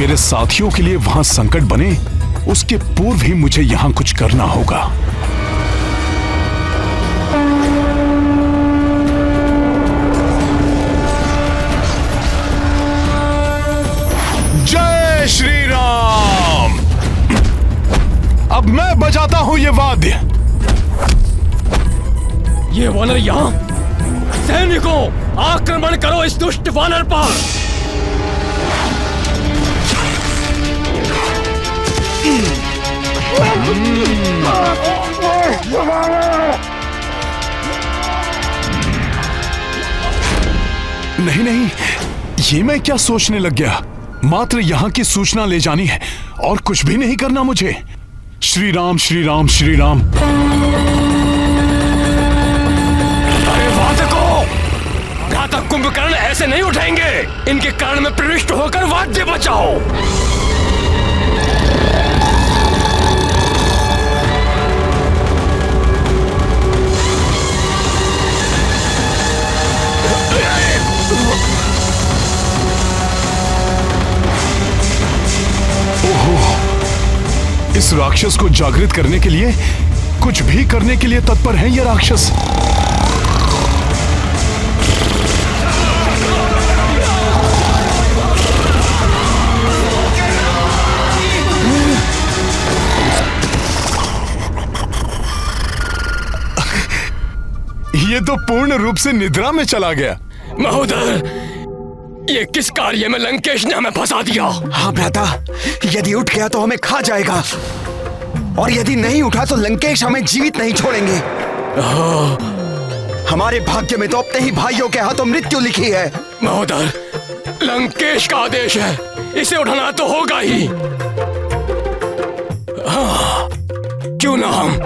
मेरे साथियों के लिए वहां संकट बने, उसके पूर्व ही मुझे यहां कुछ करना होगा। जय श्री राम। अब मैं बजाता हूं ये वाद्य। ये वानर यहाँ। सैनिकों, आक्रमण करो इस दुष्ट वानर पर। नहीं नहीं, ये मैं क्या सोचने लग गया। मात्र यहाँ की सूचना ले जानी है और कुछ भी नहीं करना मुझे। श्री राम श्री राम श्री राम। अरे वादकों, भ्राता कुंभकर्ण ऐसे नहीं उठेंगे। इनके कारण में प्रविष्ट होकर वाद्य बचाओ। इस राक्षस को जागृत करने के लिए, कुछ भी करने के लिए तत्पर है ये राक्षस। ये तो पूर्ण रूप से निद्रा में चला गया। महोदय, ये किस कार्य में लंकेश ने हमें फंसा दिया? हाँ भ्राता, यदि उठ गया तो हमें खा जाएगा, और यदि नहीं उठा तो लंकेश हमें जीवित नहीं छोड़ेंगे। हमारे भाग्य में तो अपने ही भाइयों के हाथों मृत्यु लिखी है। महोदय, लंकेश का आदेश है, इसे उठाना तो होगा ही। क्यों ना हम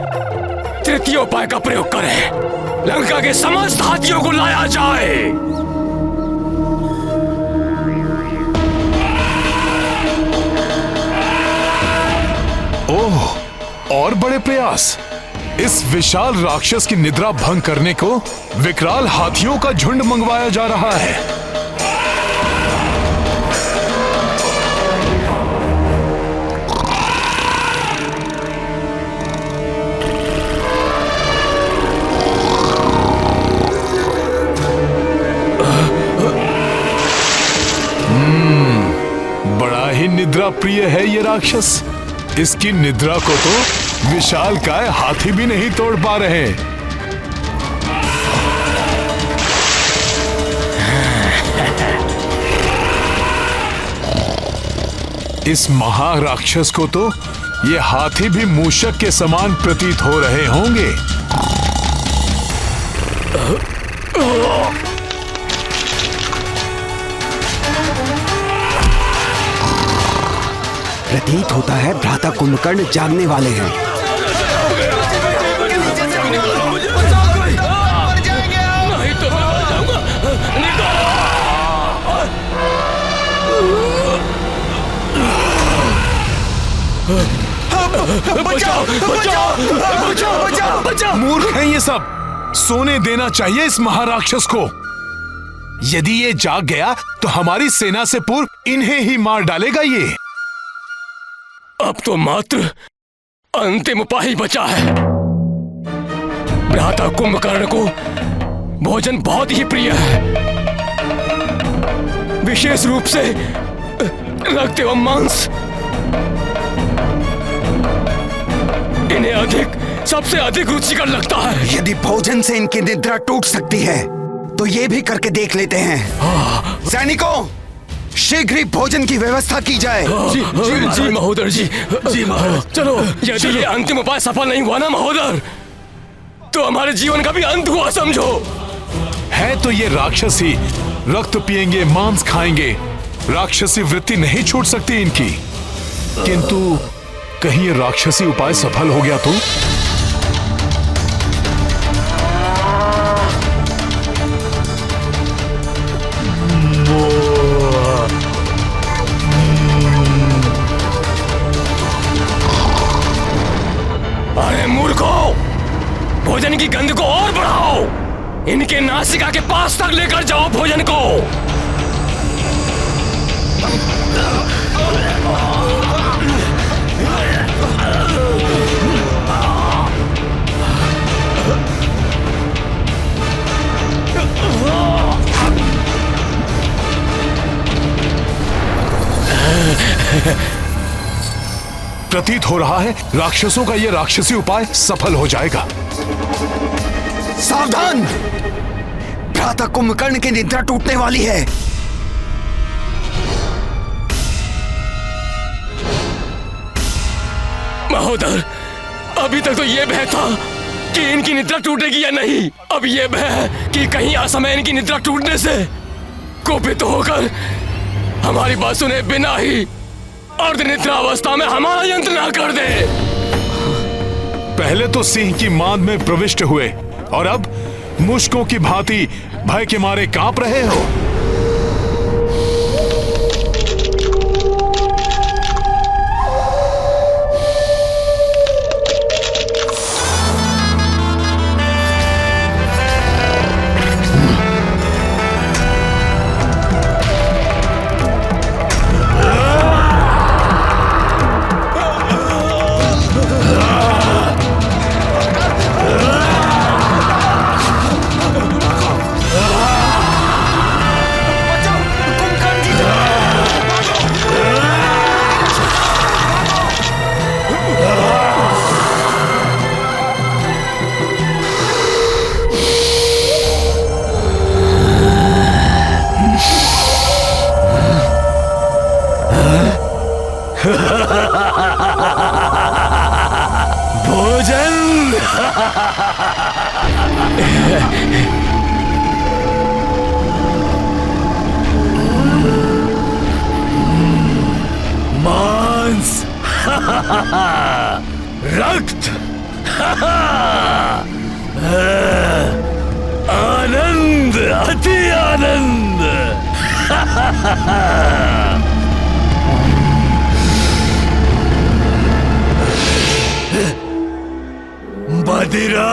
तृतीय उपाय का प्रयोग करें। लंका के समस्त हाथियों को लाया जाए। ओह, और बड़े प्रयास। इस विशाल राक्षस की निद्रा भंग करने को विकराल हाथियों का झुंड मंगवाया जा रहा है। बड़ा ही निद्रा प्रिय है ये राक्षस। इसकी निद्रा को तो विशालकाय हाथी भी नहीं तोड़ पा रहे। इस महाराक्षस को तो ये हाथी भी मूषक के समान प्रतीत हो रहे होंगे। प्रतीत होता है भ्राता कुंभकर्ण जागने वाले हैं। नहीं तो मैं मर जाऊंगा। बचाओ, बचाओ, बचाओ, बचाओ, बचाओ। मूर्ख हैं ये सब। सोने देना चाहिए इस महाराक्षस को। यदि ये जाग गया तो हमारी सेना से पूर्व इन्हें ही मार डालेगा ये। अब तो मात्र अंतिम उपाय ही बचा है। भ्राता कुंभकर्ण को भोजन बहुत ही प्रिय है, विशेष रूप से रक्त एवं मांस। इन्हें सबसे अधिक रुचिकर लगता है। यदि भोजन से इनकी निद्रा टूट सकती है तो ये भी करके देख लेते हैं। सैनिकों, शीघ्र ही भोजन की व्यवस्था की जाए। जी जी जी महोदय जी। जी महाराज, चलो। यदि ये अंतिम उपाय सफल नहीं हुआ ना महोदय, तो हमारे जीवन का भी अंत हुआ समझो। है तो ये राक्षसी, रक्त पिएंगे, मांस खाएंगे। राक्षसी वृत्ति नहीं छूट सकती इनकी। किंतु कहीं ये राक्षसी उपाय सफल हो गया तो? अरे मूर्खों, भोजन की गंध को और बढ़ाओ। इनके नासिका के पास तक लेकर जाओ भोजन को। प्रतीत हो रहा है राक्षसों का यह राक्षसी उपाय सफल हो जाएगा। सावधान! भ्राता कुंभकर्ण की निद्रा टूटने वाली है। महोदर, अभी तक तो ये भय था कि इनकी निद्रा टूटेगी या नहीं। अब ये भय कि कहीं असमय इनकी निद्रा टूटने से कुपित होकर हमारी बात सुने बिना ही अर्धनिद्रा अवस्था में हमारा यंत्र ना कर दे। पहले तो सिंह की मांद में प्रविष्ट हुए और अब मुश्कों की भांति भय के मारे कांप रहे हो। भोजन! मांस! रक्त! आनंद! अति आनंद! मदिरा!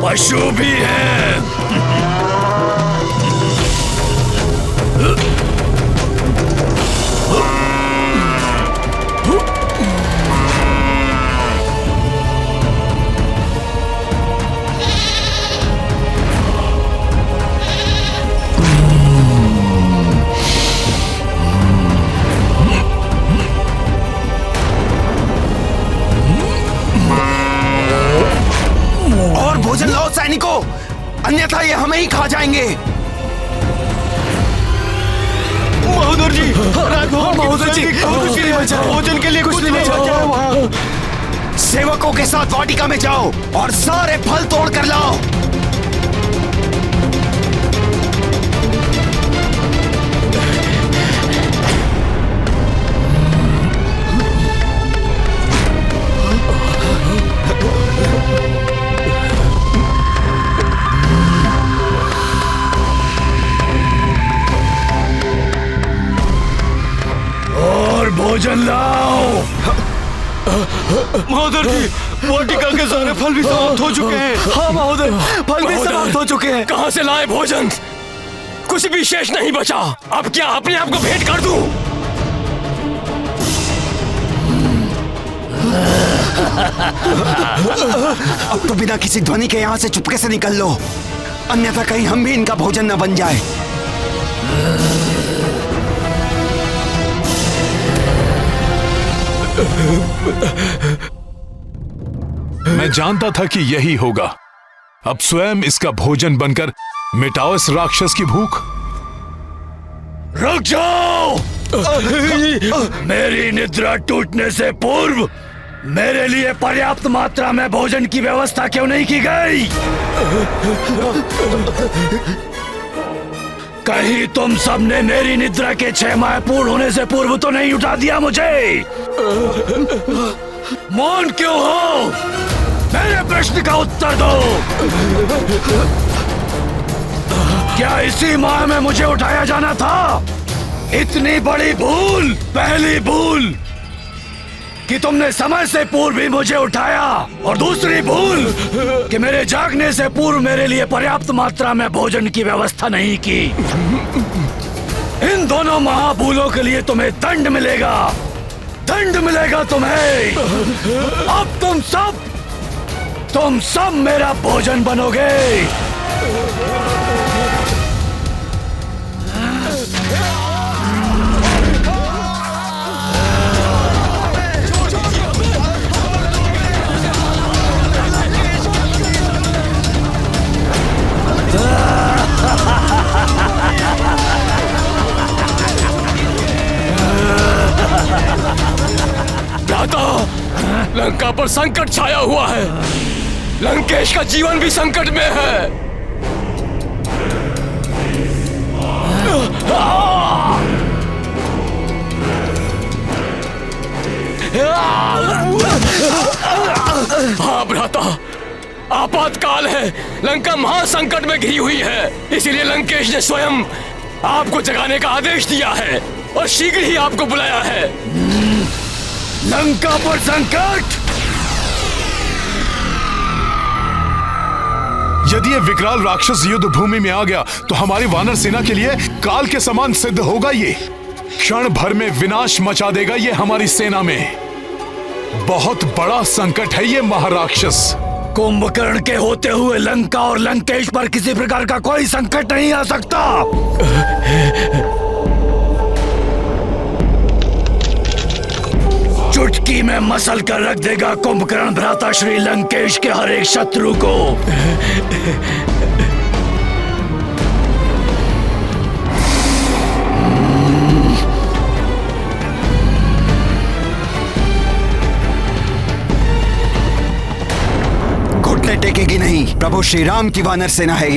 पशु भी है। भोजन लाओ सैनिकों, अन्यथा ये हमें ही खा जाएंगे। महोदर जी, महोदर जी, भोजन के लिए कुछ नहीं बचा। सेवकों के साथ वाटिका में जाओ और सारे फल तोड़ कर लाओ। भोजन लाओ। महोदर जी, वाटिका के सारे फल भी समाप्त हो चुके हैं। हाँ महोदय, फल भी समाप्त हो चुके हैं। कहाँ से लाए भोजन? कुछ भी शेष नहीं बचा। अब क्या अपने आप को भेंट कर दूं? अब तो बिना किसी ध्वनि के यहाँ से चुपके से निकल लो, अन्यथा कहीं हम भी इनका भोजन न बन जाए। मैं जानता था कि यही होगा। अब स्वयं इसका भोजन बनकर मिटाओ इस राक्षस की भूख। रुक जाओ! मेरी निद्रा टूटने से पूर्व मेरे लिए पर्याप्त मात्रा में भोजन की व्यवस्था क्यों नहीं की गई? कहीं तुम सबने मेरी निद्रा के 6 माह पूर्ण होने से पूर्व तो नहीं उठा दिया मुझे? मौन क्यों हो? मेरे मेरे प्रश्न का उत्तर दो। क्या इसी माह में मुझे उठाया जाना था? इतनी बड़ी भूल, पहली भूल कि तुमने समय से पूर्व ही मुझे उठाया, और दूसरी भूल कि मेरे जागने से पूर्व मेरे लिए पर्याप्त मात्रा में भोजन की व्यवस्था नहीं की। इन दोनों महाभूलों के लिए तुम्हें दंड मिलेगा, दंड मिलेगा तुम्हें। अब तुम सब मेरा भोजन बनोगे। भ्राता, लंका पर संकट छाया हुआ है। लंकेश का जीवन भी संकट में है। हाँ भ्राता, आपातकाल है। लंका महासंकट में घिरी हुई है। इसीलिए लंकेश ने स्वयं आपको जगाने का आदेश दिया है और शीघ्र ही आपको बुलाया है। लंका पर संकट? यदि ये विकराल राक्षस युद्ध भूमि में आ गया तो हमारी वानर सेना के लिए काल के समान सिद्ध होगा। ये क्षण भर में विनाश मचा देगा। ये हमारी सेना में बहुत बड़ा संकट है ये महाराक्षस। कुंभकर्ण के होते हुए लंका और लंकेश पर किसी प्रकार का कोई संकट नहीं आ सकता। चुटकी में मसल कर रख देगा कुंभकर्ण भ्राता श्री लंकेश के हर एक शत्रु को। घुटने टेकेगी नहीं। प्रभु श्री राम की वानर सेना है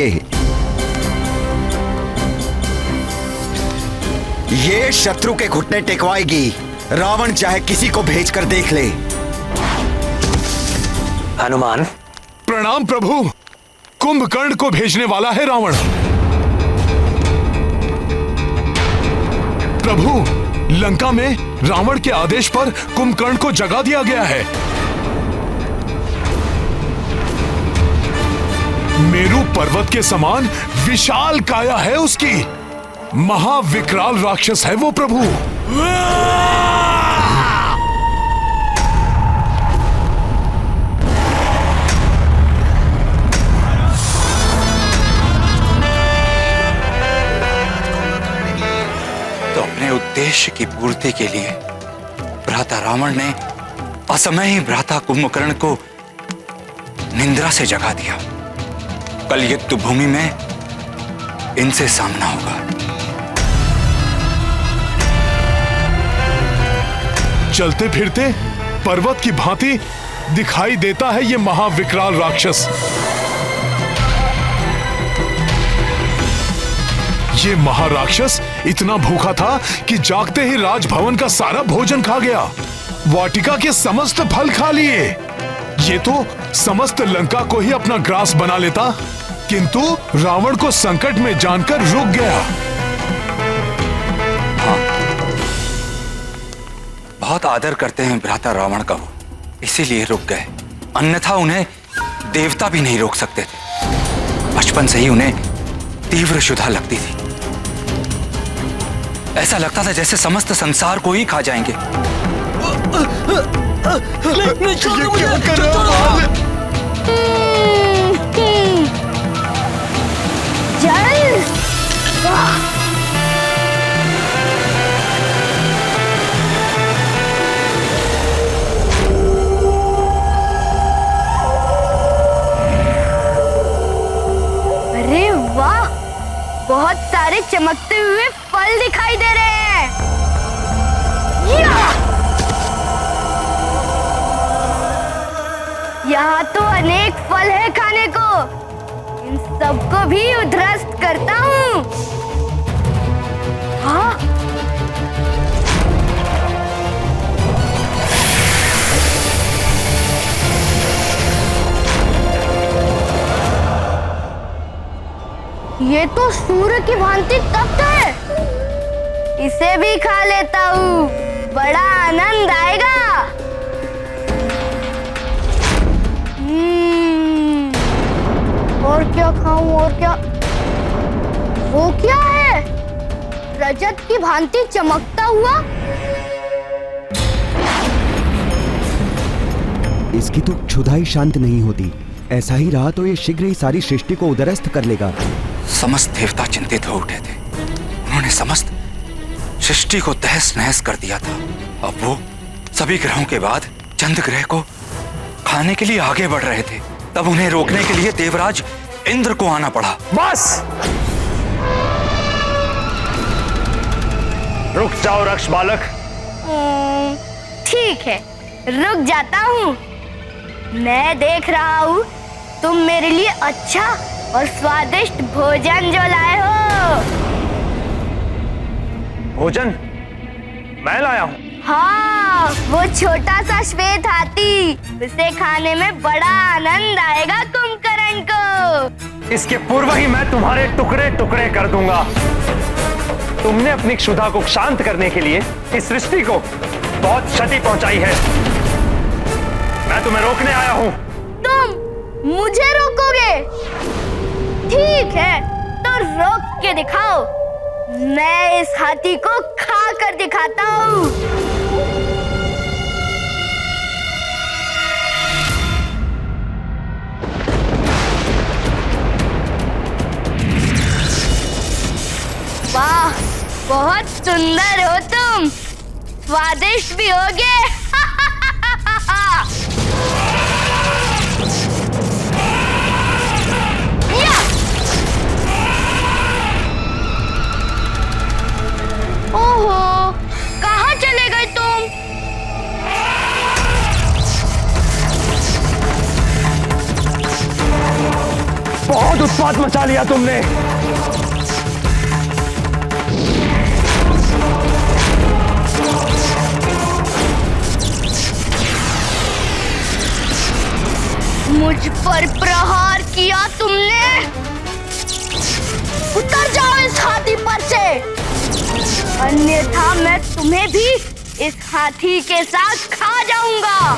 ये शत्रु के घुटने टेकवाएगी। रावण चाहे किसी को भेजकर देख ले। हनुमान। प्रणाम प्रभु। कुंभकर्ण को भेजने वाला है रावण। प्रभु, लंका में रावण के आदेश पर कुंभकर्ण को जगा दिया गया है। मेरू पर्वत के समान विशाल काया है उसकी। महाविकराल राक्षस है वो प्रभु। तो अपने उद्देश्य की पूर्ति के लिए भ्राता रावण ने असमय ही भ्राता कुंभकर्ण को निंद्रा से जगा दिया। कल युद्ध भूमि में इनसे सामना होगा। चलते फिरते पर्वत की भांति दिखाई देता है ये महाविकराल राक्षस। ये महाराक्षस इतना भूखा था कि जागते ही राजभवन का सारा भोजन खा गया। वाटिका के समस्त फल खा लिए। ये तो समस्त लंका को ही अपना ग्रास बना लेता, किंतु रावण को संकट में जानकर रुक गया। हाँ, बहुत आदर करते हैं भ्राता रावण का वो, इसीलिए रुक गए। अन्यथा उन्हें देवता भी नहीं रोक सकते थे। बचपन से ही उन्हें तीव्र क्षुधा लगती थी। ऐसा लगता था जैसे समस्त संसार को ही खा जाएंगे। नहीं, छोड़ो मुझे, छोड़ो। अरे वाह, बहुत सारे चमकते हुए फल दिखाई दे रहे हैं। यहाँ तो अनेक फल है खाने को। इन सबको भी उध्वस्त करता हूँ। हाँ? ये तो सूर्य की भांति तप्त है। इसे भी खा लेता हूँ, बड़ा आनंद आएगा। और क्या खाऊं और क्या? वो क्या है? रजत की भांति चमकता हुआ। इसकी तो क्षुधा ही शांत नहीं होती। ऐसा ही रहा तो ये शीघ्र ही सारी सृष्टि को उद्ध्वस्त कर लेगा। समस्त देवता चिंतित हो उठे थे। उन्होंने समस्त सृष्टि को तहस नहस कर दिया था। अब वो सभी ग्रहों के बाद चंद्र ग्रह को खाने के लिए आगे बढ़ रहे थे। तब उन्हें रोकने के लिए देवराज इंद्र को आना पड़ा। बस रुक जाओ रक्ष बालक। ठीक है, रुक जाता हूँ। मैं देख रहा हूँ तुम मेरे लिए अच्छा और स्वादिष्ट भोजन जो लाए हो। भोजन मैं लाया हूँ? हाँ, वो छोटा सा श्वेत हाथी। उसे खाने में बड़ा आनंद आएगा कुंभकर्ण को। इसके पूर्व ही मैं तुम्हारे टुकड़े टुकड़े कर दूंगा। तुमने अपनी क्षुधा को शांत करने के लिए इस सृष्टि को बहुत क्षति पहुंचाई है। मैं तुम्हें रोकने आया हूं। तुम मुझे रोकोगे? ठीक है, तो रोक के दिखाओ। मैं इस हाथी को खा कर दिखाता हूँ। वाह, बहुत सुंदर हो तुम। स्वादिष्ट भी होगे। ओहो, कहाँ चले गए तुम? बहुत उत्पात मचा लिया तुमने। मुझ पर प्रहार किया तुमने। उतर जाओ इस हाथी पर से, अन्यथा मैं तुम्हें भी इस हाथी के साथ खा जाऊंगा।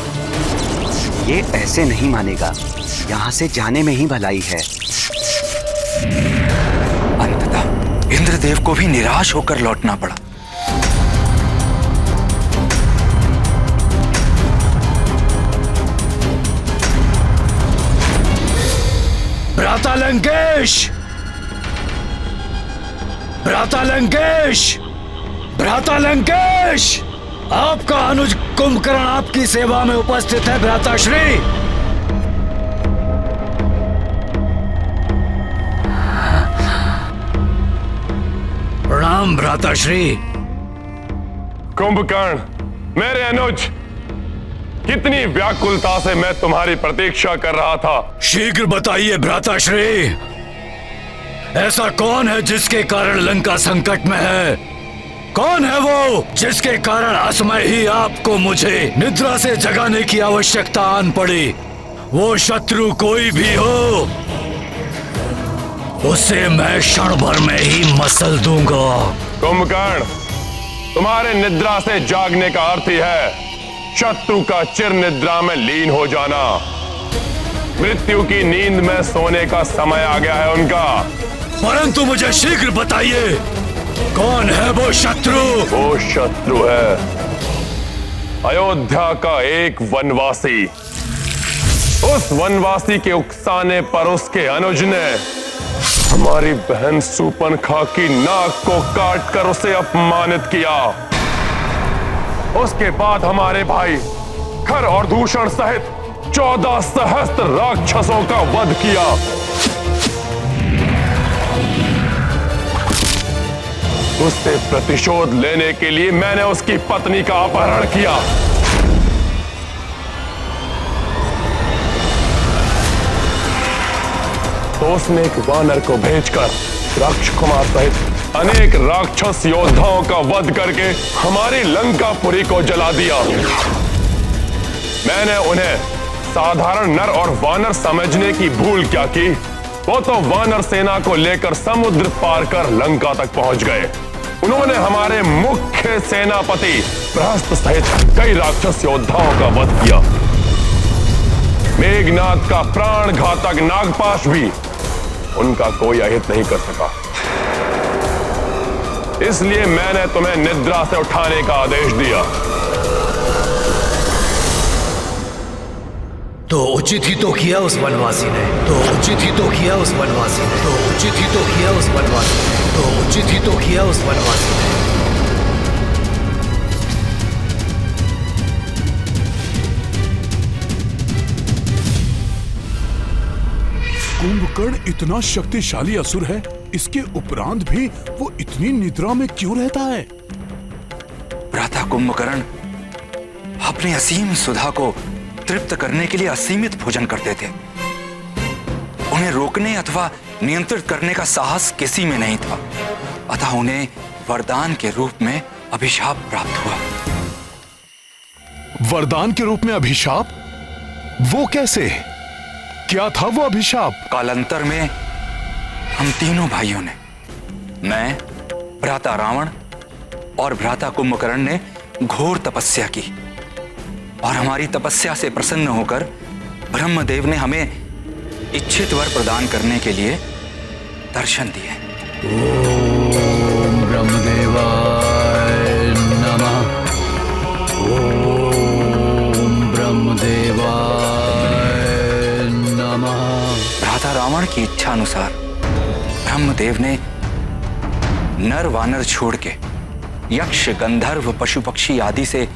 ये ऐसे नहीं मानेगा। यहाँ से जाने में ही भलाई है। अंततः इंद्रदेव को भी निराश होकर लौटना पड़ा। भ्राता लंकेश, भ्राता लंकेश, भ्राता लंकेश, आपका अनुज कुंभकर्ण आपकी सेवा में उपस्थित है भ्राताश्री। प्रणाम भ्राताश्री। कुंभकर्ण, मेरे अनुज, कितनी व्याकुलता से मैं तुम्हारी प्रतीक्षा कर रहा था। शीघ्र बताइए भ्राताश्री, ऐसा कौन है जिसके कारण लंका संकट में है? कौन है वो जिसके कारण असमय ही आपको मुझे निद्रा से जगाने की आवश्यकता आन पड़ी? वो शत्रु कोई भी हो, उसे मैं क्षण भर में ही मसल दूंगा। कुंभकर्ण, तुम्हारे निद्रा से जागने का अर्थ ही है शत्रु का चिर निद्रा में लीन हो जाना। मृत्यु की नींद में सोने का समय आ गया है उनका। परंतु मुझे शीघ्र बताइए, कौन है वो शत्रु? वो शत्रु है अयोध्या का एक वनवासी। उस वनवासी के उकसाने पर उसके अनुज ने हमारी बहन सूर्पणखा की नाक को काटकर उसे अपमानित किया। उसके बाद हमारे भाई खर और दूषण सहित 14 सहस्त्र राक्षसों का वध किया। उससे प्रतिशोध लेने के लिए मैंने उसकी पत्नी का अपहरण किया। तो उसने एक वानर को भेजकर राक्षकुमार सहित अनेक राक्षस योद्धाओं का वध करके हमारी लंकापुरी को जला दिया। मैंने उन्हें साधारण नर और वानर समझने की भूल क्या की, वो तो वानर सेना को लेकर समुद्र पार कर लंका तक पहुंच गए। उन्होंने हमारे मुख्य सेनापति बृहस्पति सहित कई राक्षस योद्धाओं का वध किया। मेघनाथ का प्राण घातक नागपाश भी उनका कोई अहित नहीं कर सका। इसलिए मैंने तुम्हें निद्रा से उठाने का आदेश दिया। तो उचित ही तो किया उस वनवासी ने, तो उचित ही तो किया उस वनवासी ने, तो उचित ही तो किया उस वनवासी ने, तो उचित ही तो किया उस वनवासी ने। कुंभकर्ण इतना शक्तिशाली असुर है, इसके उपरांत भी वो इतनी निद्रा में क्यों रहता है? भ्राता कुंभकर्ण अपने असीम सुधा को तृप्त करने के लिए असीमित भोजन करते थे। उन्हें रोकने अथवा नियंत्रित करने का साहस किसी में नहीं था, अतः उन्हें वरदान के रूप में अभिशाप प्राप्त हुआ। वरदान के रूप में अभिशाप? वो कैसे? क्या था वो अभिशाप? कालांतर में हम तीनों भाइयों ने, मैं, भ्राता रावण और भ्राता कुंभकर्ण ने घोर तपस्या की और हमारी तपस्या से प्रसन्न होकर ब्रह्मदेव ने हमें इच्छित वर प्रदान करने के लिए दर्शन दिए। ओम ब्रह्मदेवाय नमः। ओम ब्रह्मदेवाय नमः। भ्राता रावण की इच्छा अनुसार ब्रह्मदेव ने नर वानर छोड़ के यक्ष गंधर्व पशु पक्षी आदि से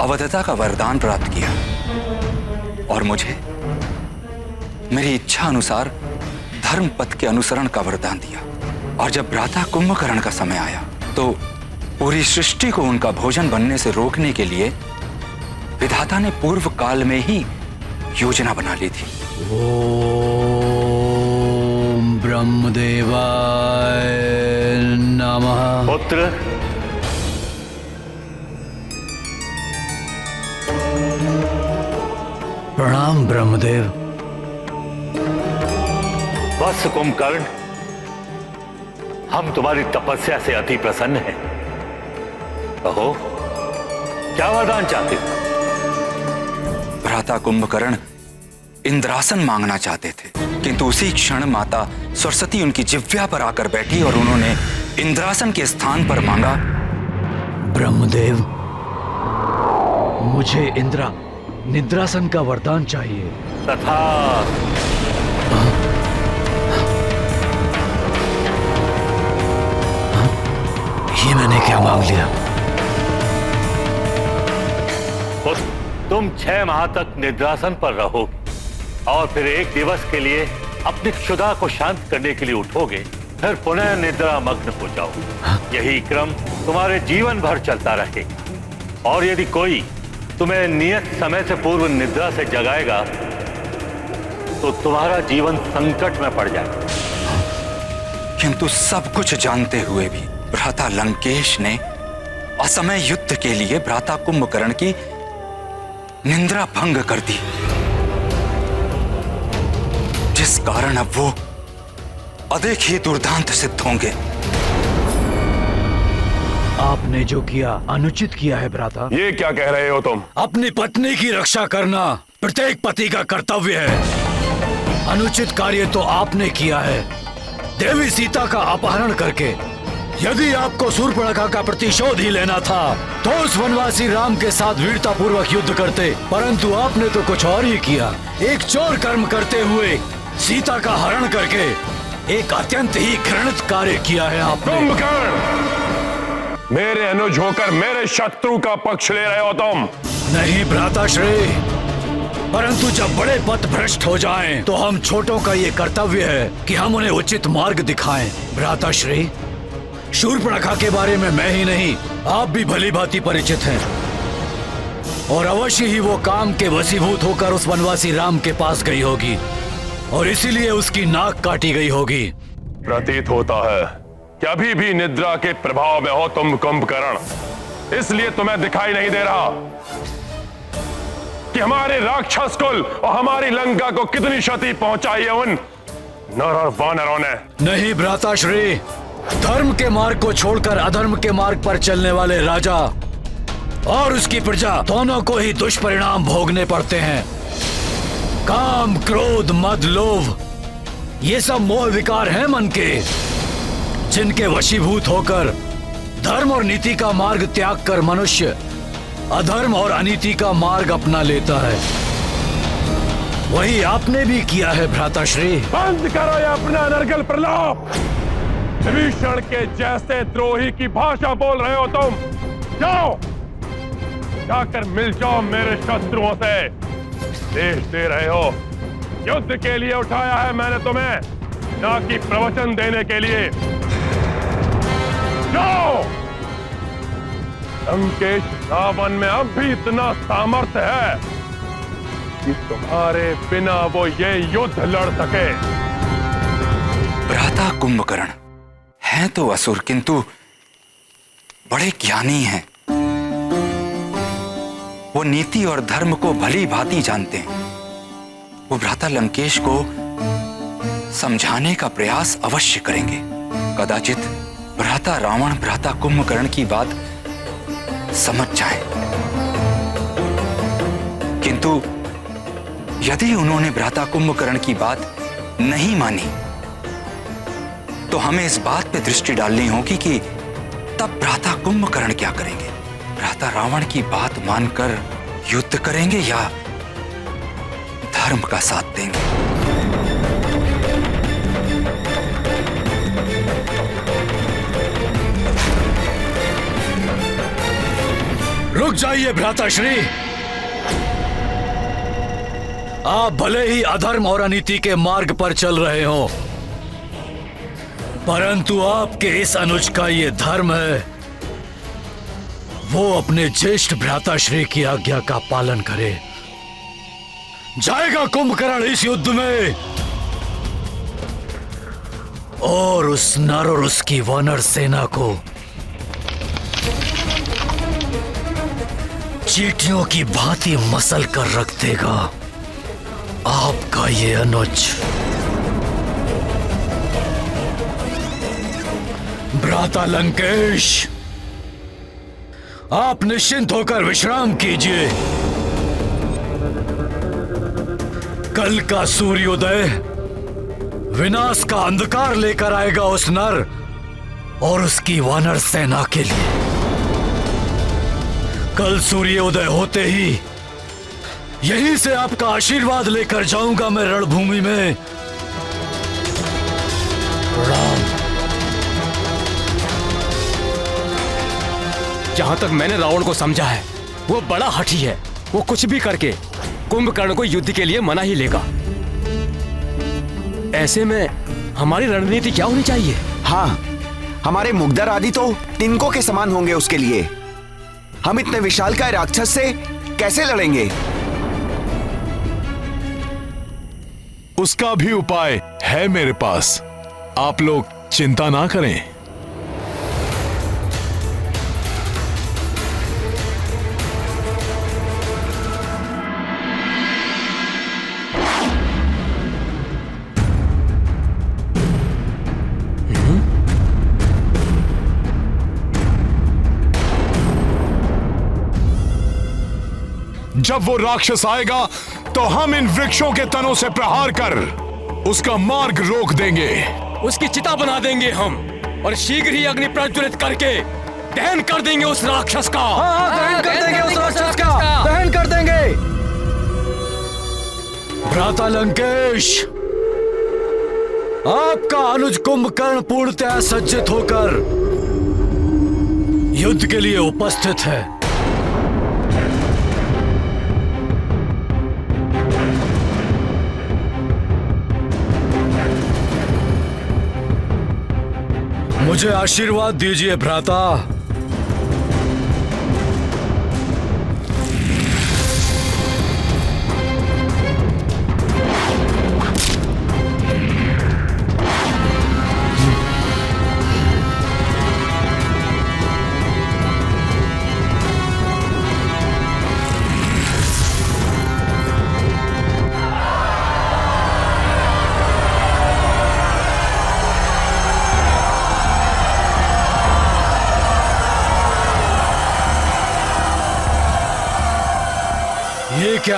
अवधता का वरदान प्राप्त किया और मुझे मेरी इच्छा अनुसार धर्म पथ के अनुसरण का वरदान दिया। और जब भ्राता कुंभकर्ण का समय आया तो पूरी सृष्टि को उनका भोजन बनने से रोकने के लिए विधाता ने पूर्व काल में ही योजना बना ली थी। ओम ब्रह्मदेवाय नमः। पुत्र, प्रणाम ब्रह्मदेव। वत्स कुंभकर्ण, हम तुम्हारी तपस्या से अति प्रसन्न हैं। कहो, क्या वरदान चाहते हो? भ्राता कुंभकर्ण इंद्रासन मांगना चाहते थे, किंतु उसी क्षण माता सरस्वती उनकी जिह्वा पर आकर बैठी और उन्होंने इंद्रासन के स्थान पर मांगा, ब्रह्मदेव, मुझे निद्रासन का वरदान चाहिए। तथा ये मैंने क्या मांग लिया? तुम 6 माह तक निद्रासन पर रहोगे और फिर एक दिवस के लिए अपनी क्षुधा को शांत करने के लिए उठोगे, फिर पुनः निद्रा मग्न हो जाओगे। यही क्रम तुम्हारे जीवन भर चलता रहेगा और यदि कोई तुम्हें नियत समय से पूर्व निद्रा से जगाएगा तो तुम्हारा जीवन संकट में पड़ जाएगा। किंतु सब कुछ जानते हुए भी भ्राता लंकेश ने असमय युद्ध के लिए भ्राता कुंभकर्ण की निंद्रा भंग कर दी, जिस कारण अब वो अधिक ही दुर्दांत सिद्ध होंगे। आपने जो किया अनुचित किया है भ्राता। ये क्या कह रहे हो तुम? अपनी पत्नी की रक्षा करना प्रत्येक पति का कर्तव्य है। अनुचित कार्य तो आपने किया है, देवी सीता का अपहरण करके। यदि आपको शूर्पणखा का प्रतिशोध ही लेना था तो उस वनवासी राम के साथ वीरता पूर्वक युद्ध करते, परंतु आपने तो कुछ और ही किया। एक चोर कर्म करते हुए सीता का हरण करके एक अत्यंत ही घृणित कार्य किया है आपने। कुंभकर्ण, मेरे अनुज होकर मेरे शत्रु का पक्ष ले रहे हो तुम? नहीं भ्राताश्री, परंतु जब बड़े पथ भ्रष्ट हो जाएं, तो हम छोटों का ये कर्तव्य है कि हम उन्हें उचित मार्ग दिखाएं। भ्राताश्री, शूर्पणखा के बारे में मैं ही नहीं, आप भी भली भांति परिचित हैं और अवश्य ही वो काम के वशीभूत होकर उस वनवासी राम के पास गई होगी और इसीलिए उसकी नाक काटी गई होगी। प्रतीत होता है कि अभी भी निद्रा के प्रभाव में हो तुम कुंभकर्ण, इसलिए तुम्हें दिखाई नहीं दे रहा कि हमारे राक्षस कुल और हमारी लंका को कितनी क्षति पहुंचाई है उन नर और वानरों ने। नहीं भ्राताश्री, धर्म के मार्ग को छोड़कर अधर्म के मार्ग पर चलने वाले राजा और उसकी प्रजा दोनों को ही दुष्परिणाम भोगने पड़ते हैं। काम, क्रोध, मद, लोभ, ये सब मोह विकार हैं मन के, जिनके वशीभूत होकर धर्म और नीति का मार्ग त्याग कर मनुष्य अधर्म और अनीति का मार्ग अपना लेता है। वही आपने भी किया है भ्राताश्री। बंद करो ये अपना नरगल प्रलाप। विभीषण के जैसे द्रोही की भाषा बोल रहे हो तुम। जाओ, जाकर मिल जाओ मेरे शत्रुओं से। देश दे रहे हो, युद्ध के लिए उठाया है मैंने तुम्हें, ना कि प्रवचन देने के लिए। जाओ। लंकेश रावण में अब भी इतना सामर्थ्य है कि तुम्हारे बिना वो ये युद्ध लड़ सके। भ्राता कुंभकर्ण हैं तो असुर, किंतु बड़े ज्ञानी हैं। वो नीति और धर्म को भली भांति जानते हैं। वो भ्राता लंकेश को समझाने का प्रयास अवश्य करेंगे। कदाचित भ्राता रावण भ्राता कुंभकर्ण की बात समझ जाए, किंतु यदि उन्होंने भ्राता कुंभकर्ण की बात नहीं मानी तो हमें इस बात पे दृष्टि डालनी होगी कि तब भ्राता कुंभकर्ण क्या करेंगे। भ्राता रावण की बात मानकर युद्ध करेंगे या धर्म का साथ देंगे। रुक जाइए भ्राताश्री। आप भले ही अधर्म और अनीति के मार्ग पर चल रहे हो, परंतु आपके इस अनुज का ये धर्म है वो अपने ज्येष्ठ भ्राताश्री की आज्ञा का पालन करे। जाएगा कुंभकर्ण इस युद्ध में और उस नर और उसकी वानर सेना को चींटियों की भांति मसल कर रख देगा आपका ये अनुज। भ्राता लंकेश, आप निश्चिंत होकर विश्राम कीजिए। कल का सूर्योदय विनाश का अंधकार लेकर आएगा उस नर और उसकी वानर सेना के लिए। कल सूर्योदय होते ही यहीं से आपका आशीर्वाद लेकर जाऊंगा मैं रणभूमि में। राम। जहां तक मैंने रावण को समझा है वो बड़ा हठी है। वो कुछ भी करके कुंभकर्ण को युद्ध के लिए मना ही लेगा। ऐसे में हमारी रणनीति क्या होनी चाहिए? हाँ, हमारे मुग्धर आदि तो तिनकों के समान होंगे उसके लिए। हम इतने विशालकाय राक्षस से कैसे लड़ेंगे? उसका भी उपाय है मेरे पास, आप लोग चिंता ना करें। जब वो राक्षस आएगा तो हम इन वृक्षों के तनों से प्रहार कर उसका मार्ग रोक देंगे। उसकी चिता बना देंगे हम और शीघ्र ही अग्नि प्रज्वलित करके दहन कर देंगे उस राक्षस का। दहन कर देंगे उस राक्षस का, दहन कर देंगे। भ्राता लंकेश, आपका अनुज कुंभकर्ण पूर्णतः सज्जित होकर युद्ध के लिए उपस्थित है। मुझे आशीर्वाद दीजिए भ्राता।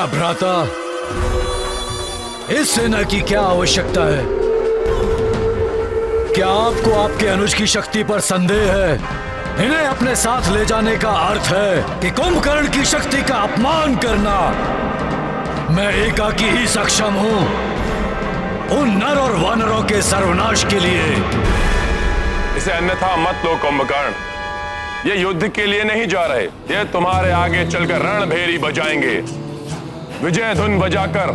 क्या भ्राता, इस सेना की क्या आवश्यकता है? क्या आपको आपके अनुज की शक्ति पर संदेह है? इन्हें अपने साथ ले जाने का अर्थ है कि कुंभकर्ण की शक्ति का अपमान करना। मैं एकाकी ही सक्षम हूं उन नर और वानरों के सर्वनाश के लिए। इसे अन्यथा मत लो कुंभकर्ण, ये युद्ध के लिए नहीं जा रहे, ये तुम्हारे आगे चलकर रणभेरी बजाएंगे, विजय धुन बजाकर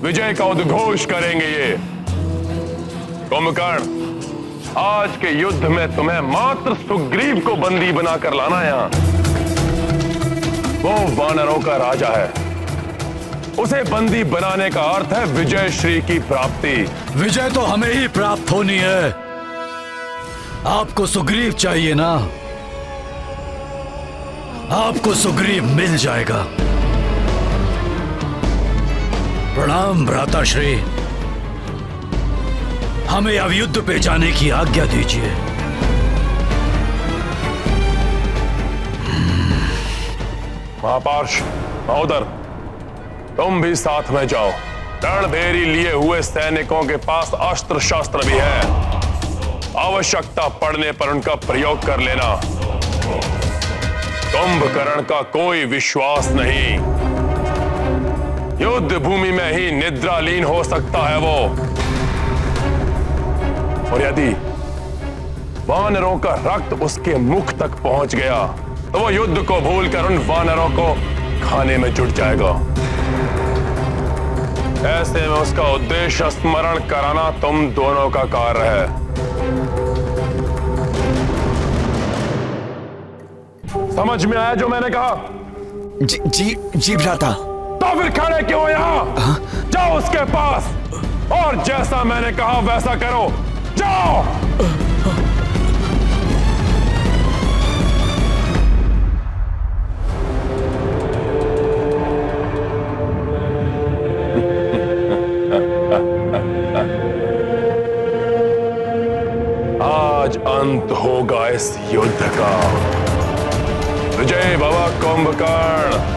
विजय का उद्घोष करेंगे। ये कुंभकर्ण, आज के युद्ध में तुम्हें मात्र सुग्रीव को बंदी बनाकर लाना है। यहां वो वानरों का राजा है, उसे बंदी बनाने का अर्थ है विजय श्री की प्राप्ति। विजय तो हमें ही प्राप्त होनी है, आपको सुग्रीव चाहिए ना? आपको सुग्रीव मिल जाएगा। प्रणाम भ्राताश्री, हमें अब युद्ध पे जाने की आज्ञा दीजिए। महापार्ष महोदर, तुम भी साथ में जाओ। रणभेरी लिए हुए सैनिकों के पास अस्त्र शस्त्र भी है, आवश्यकता पड़ने पर उनका प्रयोग कर लेना। कुंभकर्ण का कोई विश्वास नहीं, युद्ध भूमि में ही निद्रालीन हो सकता है वो। और यदि वानरों का रक्त उसके मुख तक पहुंच गया तो वो युद्ध को भूलकर उन वानरों को खाने में जुट जाएगा। ऐसे में उसका उद्देश्य स्मरण कराना तुम दोनों का कार्य है। समझ में आया जो मैंने कहा? जी भ्राता। तो फिर खड़े क्यों हो यहां? जाओ उसके पास और जैसा मैंने कहा वैसा करो। जाओ। आज अंत होगा इस युद्ध का। विजय भव कुंभकर्ण।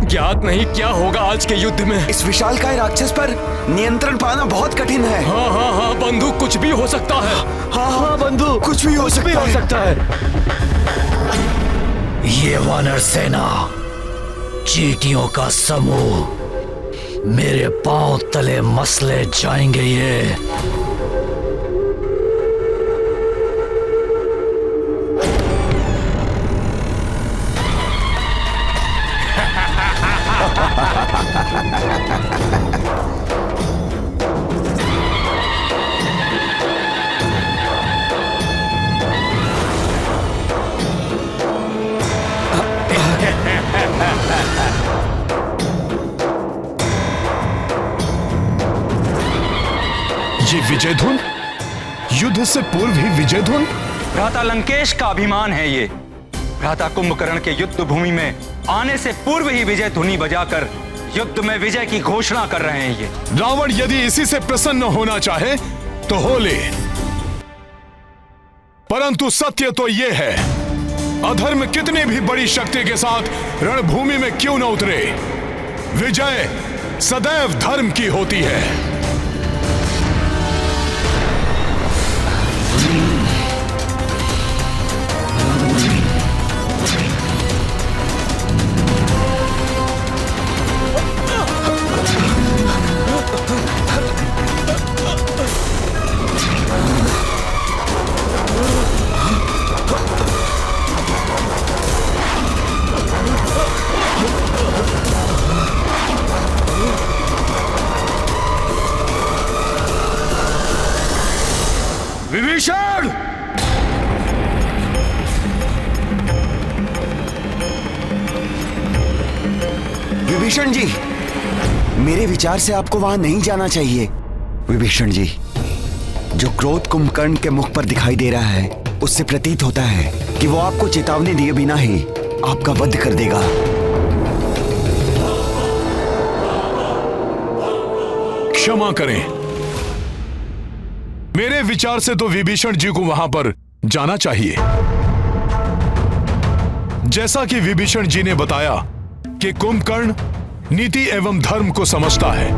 ज्ञात नहीं क्या होगा आज के युद्ध में। इस विशालकाय राक्षस पर नियंत्रण पाना बहुत कठिन है। हाँ हाँ हाँ बंधु, कुछ भी हो सकता है। हाँ हाँ बंधु, कुछ भी हो सकता है। ये वानर सेना, चींटियों का समूह, मेरे पांव तले मसले जाएंगे ये। ये विजय धुन, युद्ध से पूर्व ही विजय धुन। भ्राता लंकेश का अभिमान है ये। भ्राता कुंभकर्ण के युद्ध भूमि में आने से पूर्व ही विजय धुनी बजाकर युद्ध में विजय की घोषणा कर रहे हैं ये। रावण यदि इसी से प्रसन्न होना चाहे तो हो ले, परंतु सत्य तो यह है, अधर्म कितनी भी बड़ी शक्ति के साथ रणभूमि में क्यों न उतरे, विजय सदैव धर्म की होती है। विभीषण! विभीषण जी, मेरे विचार से आपको वहां नहीं जाना चाहिए। विभीषण जी, जो क्रोध कुंभकर्ण के मुख पर दिखाई दे रहा है, उससे प्रतीत होता है कि वो आपको चेतावनी दिए बिना ही आपका वध कर देगा। क्षमा करें, मेरे विचार से तो विभीषण जी को वहां पर जाना चाहिए। जैसा कि विभीषण जी ने बताया कि कुंभकर्ण नीति एवं धर्म को समझता है,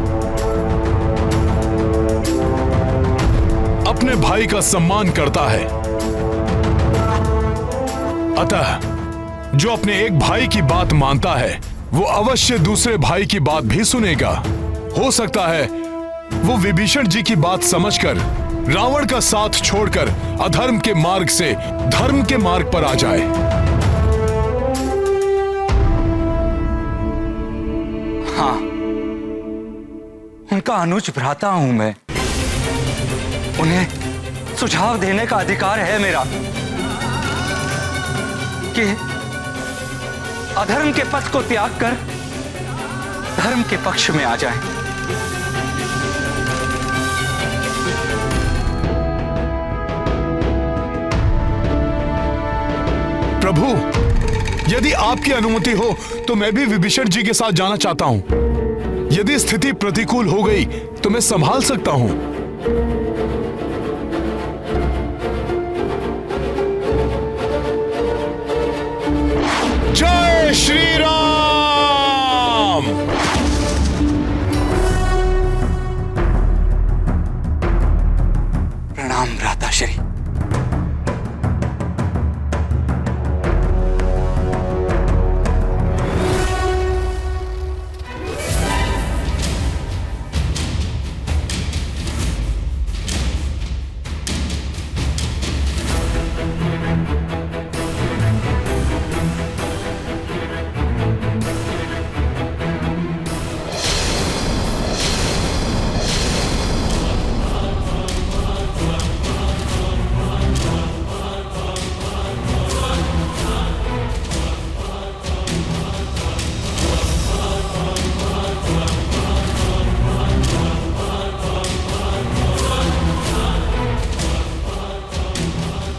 अपने भाई का सम्मान करता है। अतः जो अपने एक भाई की बात मानता है वो अवश्य दूसरे भाई की बात भी सुनेगा। हो सकता है वो विभीषण जी की बात समझकर रावण का साथ छोड़कर अधर्म के मार्ग से धर्म के मार्ग पर आ जाए। हाँ, उनका अनुज भ्राता हूं मैं। उन्हें सुझाव देने का अधिकार है मेरा कि अधर्म के पथ को त्याग कर धर्म के पक्ष में आ जाए। प्रभु, यदि आपकी अनुमति हो तो मैं भी विभीषण जी के साथ जाना चाहता हूं। यदि स्थिति प्रतिकूल हो गई तो मैं संभाल सकता हूं। जय श्री राम। प्रणाम भ्राताश्री।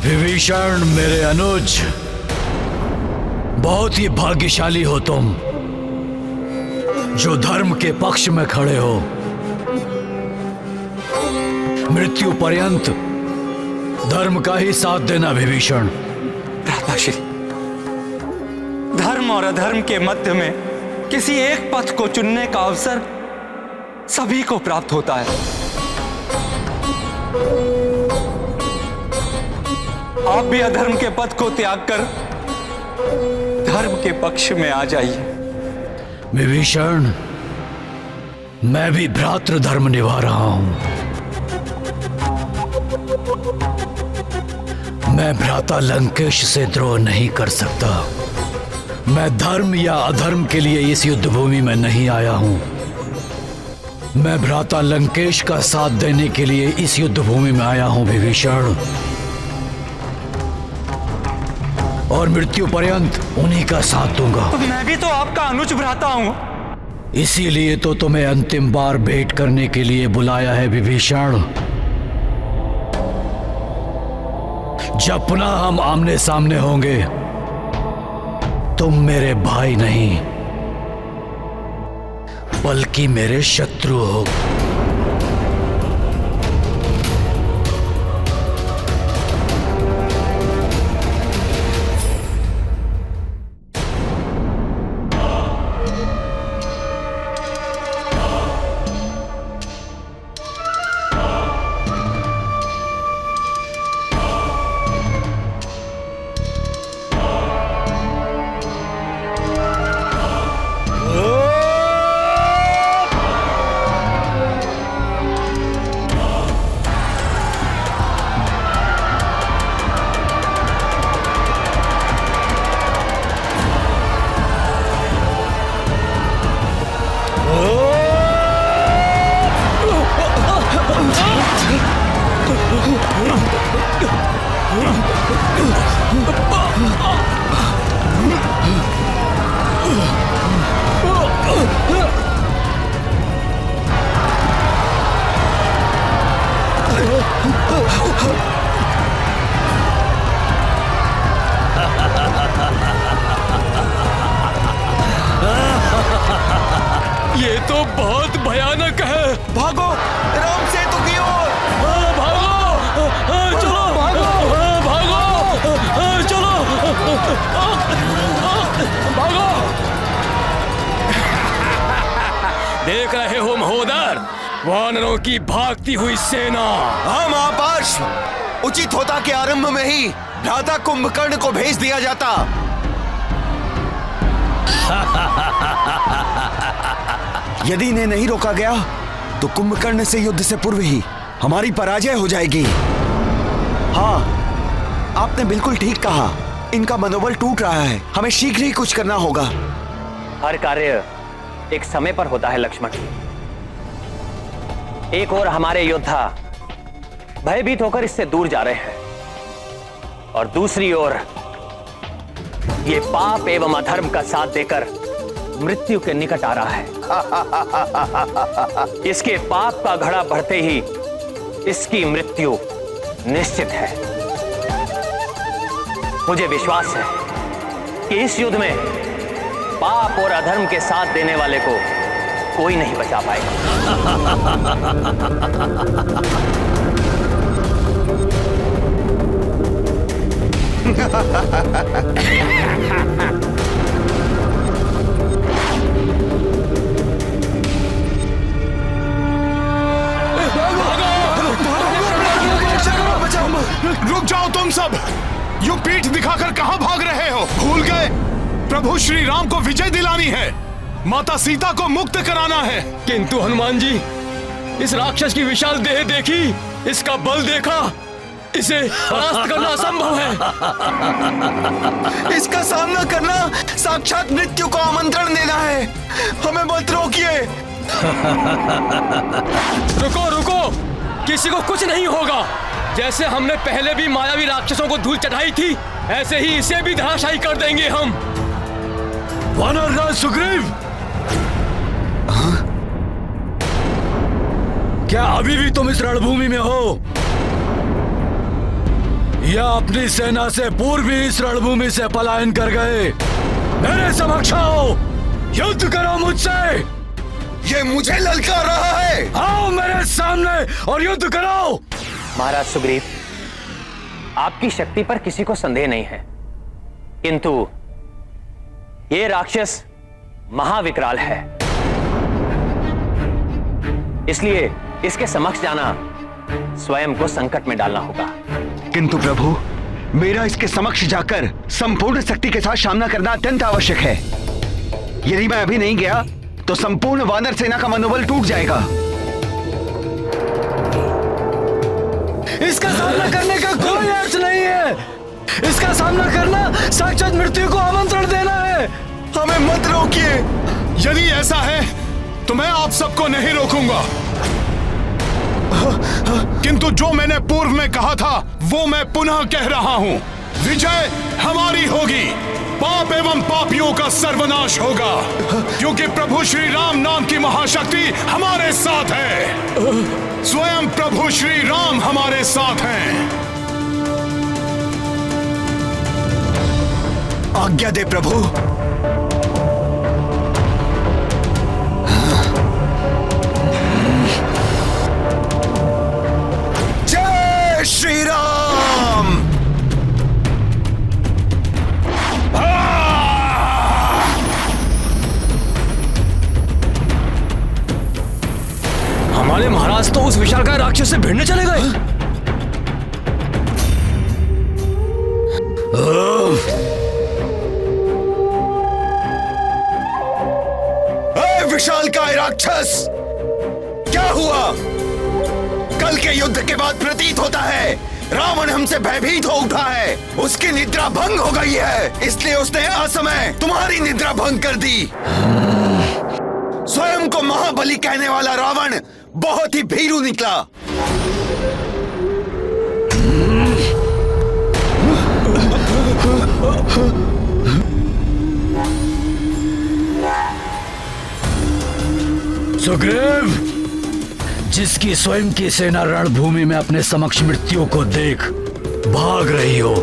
विभीषण मेरे अनुज, बहुत ही भाग्यशाली हो तुम जो धर्म के पक्ष में खड़े हो। मृत्यु पर्यंत धर्म का ही साथ देना विभीषण। भ्राताश्री, धर्म और अधर्म के मध्य में किसी एक पथ को चुनने का अवसर सभी को प्राप्त होता है। आप भी अधर्म के पथ को त्याग कर धर्म के पक्ष में आ जाइए। विभीषण, मैं भी भ्रातृ धर्म निभा रहा हूं। मैं भ्राता लंकेश से द्रोह नहीं कर सकता। मैं धर्म या अधर्म के लिए इस युद्ध भूमि में नहीं आया हूं। मैं भ्राता लंकेश का साथ देने के लिए इस युद्ध भूमि में आया हूं विभीषण, और मृत्यु पर्यंत उन्हीं का साथ दूंगा। तो मैं भी तो आपका अनुज भ्राता हूं। इसीलिए तो तुम्हें अंतिम बार भेंट करने के लिए बुलाया है विभीषण। जब पुनः हम आमने सामने होंगे, तुम मेरे भाई नहीं बल्कि मेरे शत्रु हो। वानरों की भागती हुई सेना। हाँ महापाश, उचित होता कि आरंभ में ही भ्राता कुंभकर्ण को भेज दिया जाता। यदि इन्हें नहीं रोका गया तो कुंभकर्ण से युद्ध से पूर्व ही हमारी पराजय हो जाएगी। हाँ, आपने बिल्कुल ठीक कहा, इनका मनोबल टूट रहा है, हमें शीघ्र ही कुछ करना होगा। हर कार्य एक समय पर होता है लक्ष्मण। एक ओर हमारे योद्धा भयभीत होकर इससे दूर जा रहे हैं और दूसरी ओर ये पाप एवं अधर्म का साथ देकर मृत्यु के निकट आ रहा है। इसके पाप का घड़ा बढ़ते ही इसकी मृत्यु निश्चित है। मुझे विश्वास है कि इस युद्ध में पाप और अधर्म के साथ देने वाले को कोई नहीं बचा पाएगा। रुक जाओ तुम सब, यूं पीठ दिखाकर कहां भाग रहे हो? भूल गए प्रभु श्री राम को विजय दिलानी है, माता सीता को मुक्त कराना है। किंतु हनुमान जी, इस राक्षस की विशाल देह देखी, इसका बल देखा, इसे परास्त करना असंभव है। इसका सामना करना साक्षात मृत्यु को आमंत्रण देना है, हमें मत रोकिए। रुको रुको, किसी को कुछ नहीं होगा। जैसे हमने पहले भी मायावी राक्षसों को धूल चढ़ाई थी, ऐसे ही इसे भी धराशायी कर देंगे हम। वानरराज सुग्रीव, क्या अभी भी तुम इस रणभूमि में हो या अपनी सेना से पूर्व ही इस रणभूमि से पलायन कर गए? मेरे समक्ष आओ, युद्ध करो मुझसे। ये मुझे ललकार रहा है। आओ मेरे सामने और युद्ध करो। महाराज सुग्रीव, आपकी शक्ति पर किसी को संदेह नहीं है, किंतु ये राक्षस महाविकराल है, इसलिए इसके समक्ष जाना स्वयं को संकट में डालना होगा। किंतु प्रभु, मेरा इसके समक्ष जाकर संपूर्ण शक्ति के साथ सामना करना अत्यंत आवश्यक है। यदि मैं अभी नहीं गया तो संपूर्ण वानर सेना का मनोबल टूट जाएगा। इसका सामना करने का कोई अर्थ नहीं है। इसका सामना करना साक्षात मृत्यु को आमंत्रण देना है। हमें मत रोकिए। यदि ऐसा है तो मैं आप सबको नहीं रोकूंगा, किंतु जो मैंने पूर्व में कहा था वो मैं पुनः कह रहा हूं। विजय हमारी होगी, पाप एवं पापियों का सर्वनाश होगा, क्योंकि प्रभु श्री राम नाम की महाशक्ति हमारे साथ है। स्वयं प्रभु श्री राम हमारे साथ हैं। आज्ञा दे प्रभु। जय श्री राम। हमारे महाराज तो उस विशालकाय राक्षस से भिड़ने चले गए। विशालकाय राक्षस, क्या हुआ? कल के युद्ध के बाद प्रतीत होता है रावण हमसे भयभीत हो उठा है। उसकी निद्रा भंग हो गई है, इसलिए उसने असमय तुम्हारी निद्रा भंग कर दी। स्वयं को महाबली कहने वाला रावण बहुत ही भीरू निकला। सुग्रीव, जिसकी स्वयं की सेना रणभूमि में अपने समक्ष मृत्यु को देख भाग रही हो,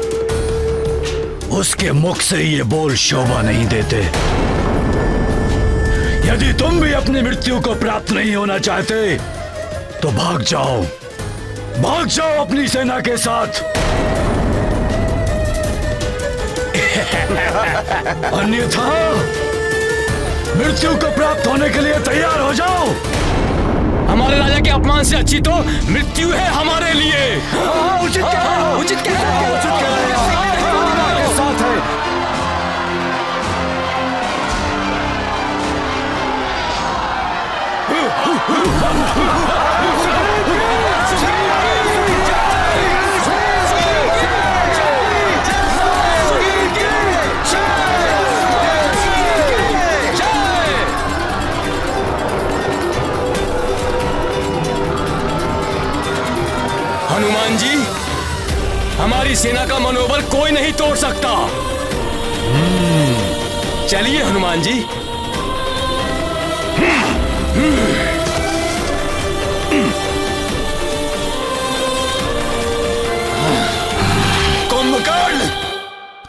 उसके मुख से ये बोल शोभा नहीं देते। यदि तुम भी अपनी मृत्यु को प्राप्त नहीं होना चाहते तो भाग जाओ अपनी सेना के साथ। अन्यथा मृत्यु को प्राप्त होने के लिए तैयार हो जाओ। हमारे राजा के अपमान से अच्छी तो मृत्यु है हमारे लिए। उचित कह रहे हो, उचित कह रहे हो, उचित कह रहे हो, के साथ है। हनुमान जी, हमारी सेना का मनोबल कोई नहीं तोड़ सकता। चलिए हनुमान जी। कुंभकर्ण,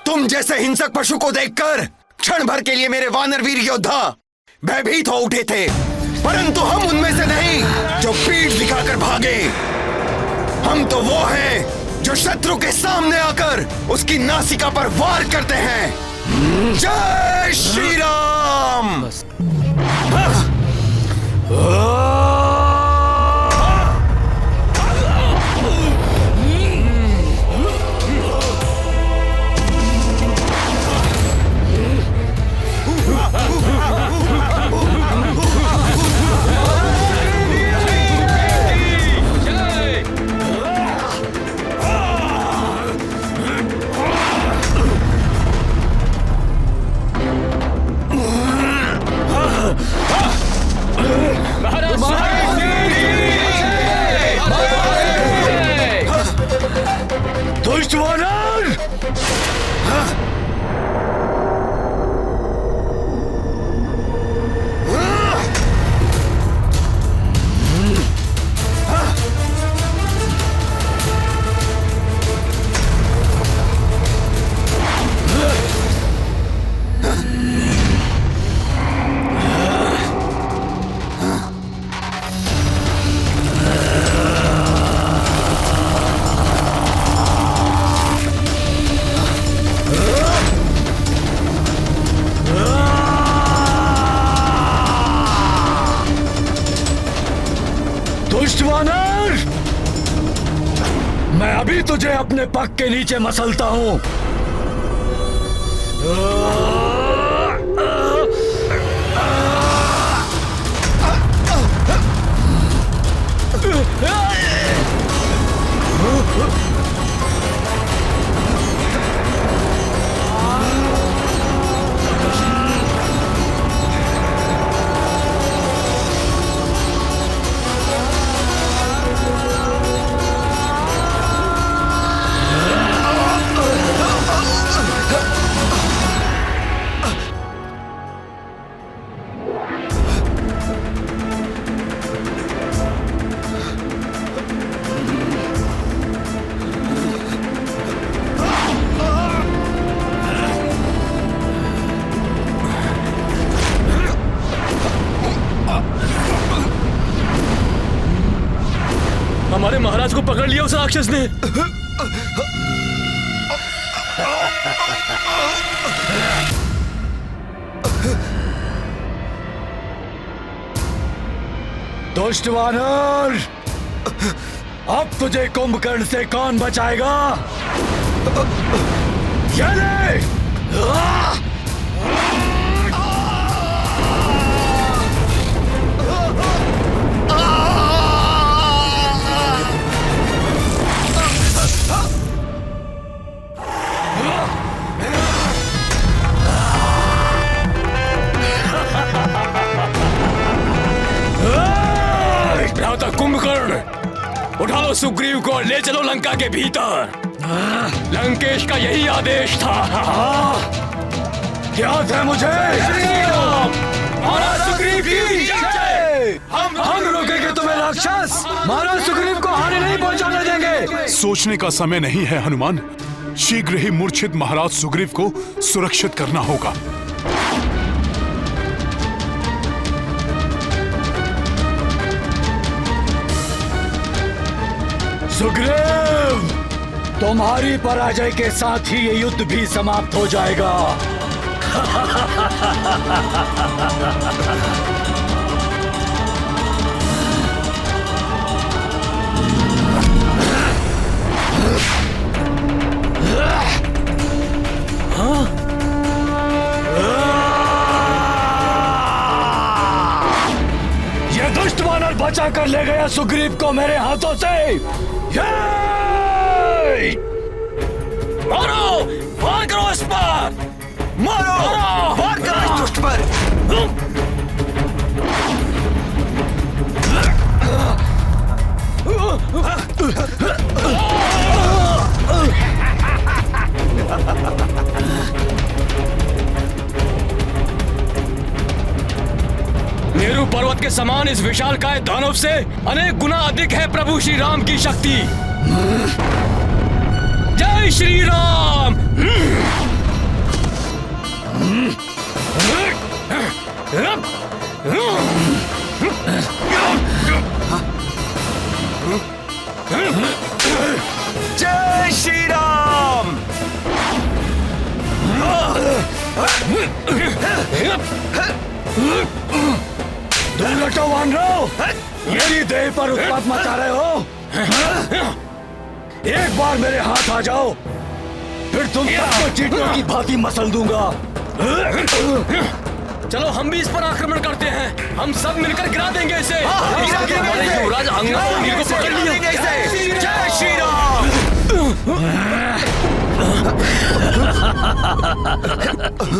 तुम जैसे हिंसक पशु को देखकर क्षण भर के लिए मेरे वानरवीर योद्धा भयभीत हो उठे थे, परंतु हम उनमें से नहीं जो पीठ दिखाकर भागे। हम तो वो हैं जो शत्रु के सामने आकर उसकी नासिका पर वार करते हैं। जय श्री राम। दुष्ट वानर! मैं अभी तुझे अपने पग के नीचे मसलता हूं। हमारे महाराज को पकड़ लिया उस राक्षस ने। दुष्ट वानर, अब तुझे कुंभकर्ण से कौन बचाएगा? ये ले! कुंभकर्ण, उठा लो सुग्रीव को, ले चलो लंका के भीतर। लंकेश का यही आदेश था। याद है मुझे। महाराज सुग्रीव की जय। हम रोकेंगे तुम्हें राक्षस। महाराज सुग्रीव को हानि नहीं पहुंचाने देंगे। सोचने का समय नहीं है हनुमान, शीघ्र ही मूर्छित महाराज सुग्रीव को सुरक्षित करना होगा। सुग्रीव, तुम्हारी पराजय के साथ ही ये युद्ध भी समाप्त हो जाएगा। कर ले गया सुग्रीव को मेरे हाथों से। मारो, वार करो इस पर, मारो, वार करो इस दुष्ट पर। मेरू पर्वत के समान इस विशालकाय दानव से अनेक गुना अधिक है प्रभु श्री राम की शक्ति। जय श्री राम। जय श्री राम। तुम लटो वानरो, मेरी देह पर उत्पात मचा रहे हो। एक बार मेरे हाथ आ जाओ, फिर तुम सबको चींटियों की भांति मसल दूंगा। चलो हम भी इस पर आक्रमण करते हैं। हम सब मिलकर गिरा देंगे इसे। हमारे युवराज अंगद को पकड़ लिया। जय श्री राम।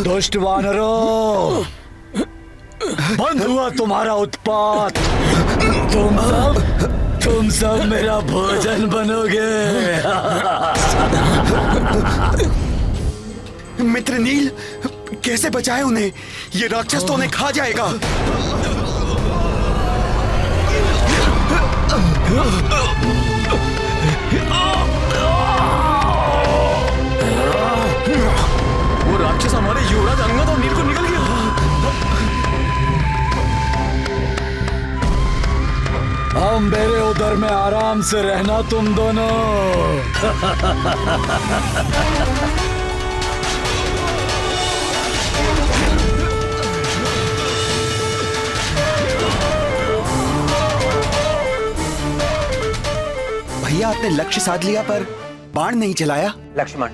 दुष्ट वानरों, बंद हुआ तुम्हारा उत्पात। तुम सब मेरा भोजन बनोगे। मित्र नील, कैसे बचाए उन्हें? ये राक्षस तो उन्हें खा जाएगा। वो राक्षस हमारे युवराज अंगद और नील को निकल गया। हम मेरे उधर में आराम से रहना तुम दोनों। भैया, आपने लक्ष्य साध लिया पर बाण नहीं चलाया। लक्ष्मण,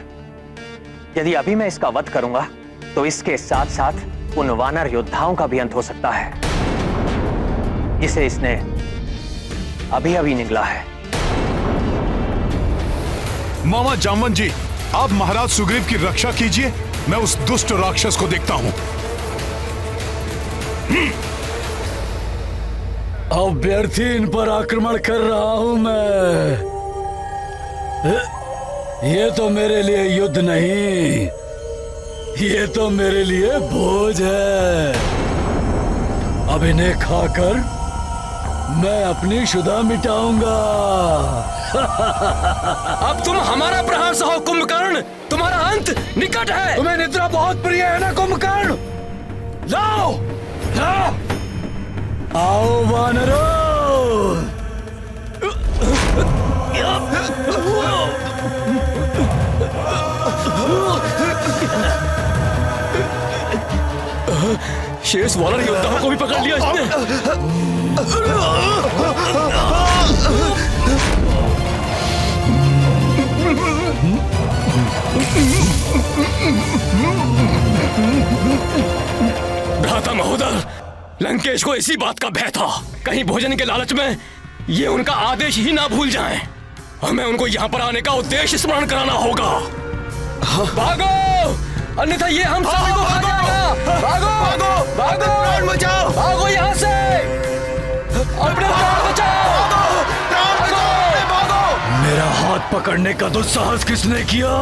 यदि अभी मैं इसका वध करूंगा तो इसके साथ साथ उन वानर योद्धाओं का भी अंत हो सकता है जिसे इसने अभी अभी निगला है। मामा जामवंत जी, आप महाराज सुग्रीव की रक्षा कीजिए, मैं उस दुष्ट राक्षस को देखता हूं। अब व्यर्थी इन पर आक्रमण कर रहा हूं मैं। ये तो मेरे लिए युद्ध नहीं, ये तो मेरे लिए भोज है। अब इन्हें खाकर मैं अपनी शुदा मिटाऊंगा। अब तुम हमारा प्रहार सहो कुंभकर्ण, तुम्हारा अंत निकट है। तुम्हें निद्रा बहुत प्रिय है ना कुंभकर्ण? लाओ, लाओ, आओ वानरों। शेष वानर योद्धाओं को भी पकड़ लिया इसने। भ्राता महोदय, लंकेश को इसी बात का भय था, कहीं भोजन के लालच में ये उनका आदेश ही ना भूल जाएं। हमें उनको यहाँ पर आने का उद्देश्य स्मरण कराना होगा। भागो, अन्यथा ये हम सभी को खा जाएगा। भागो, भागो, भागो, प्राण बचाओ, भागो यहाँ से, अपने प्राण बचाओ, भागो। मेरा हाथ पकड़ने का दुस्साहस किसने किया?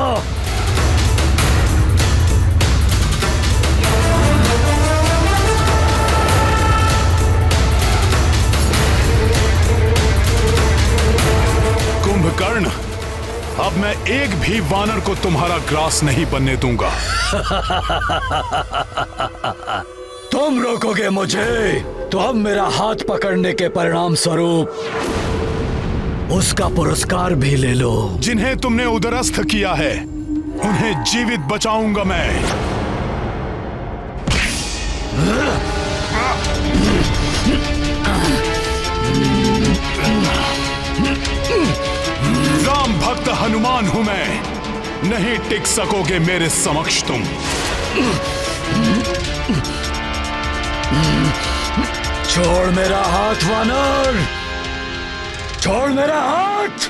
कुंभकर्ण, अब मैं एक भी वानर को तुम्हारा ग्रास नहीं बनने दूंगा। तुम रोकोगे मुझे तो अब मेरा हाथ पकड़ने के परिणाम स्वरूप उसका पुरस्कार भी ले लो। जिन्हें तुमने उदरस्थ किया है उन्हें जीवित बचाऊंगा मैं। राम भक्त हनुमान हूं मैं, नहीं टिक सकोगे मेरे समक्ष तुम। छोड़ मेरा हाथ वानर, छोड़ मेरा हाथ।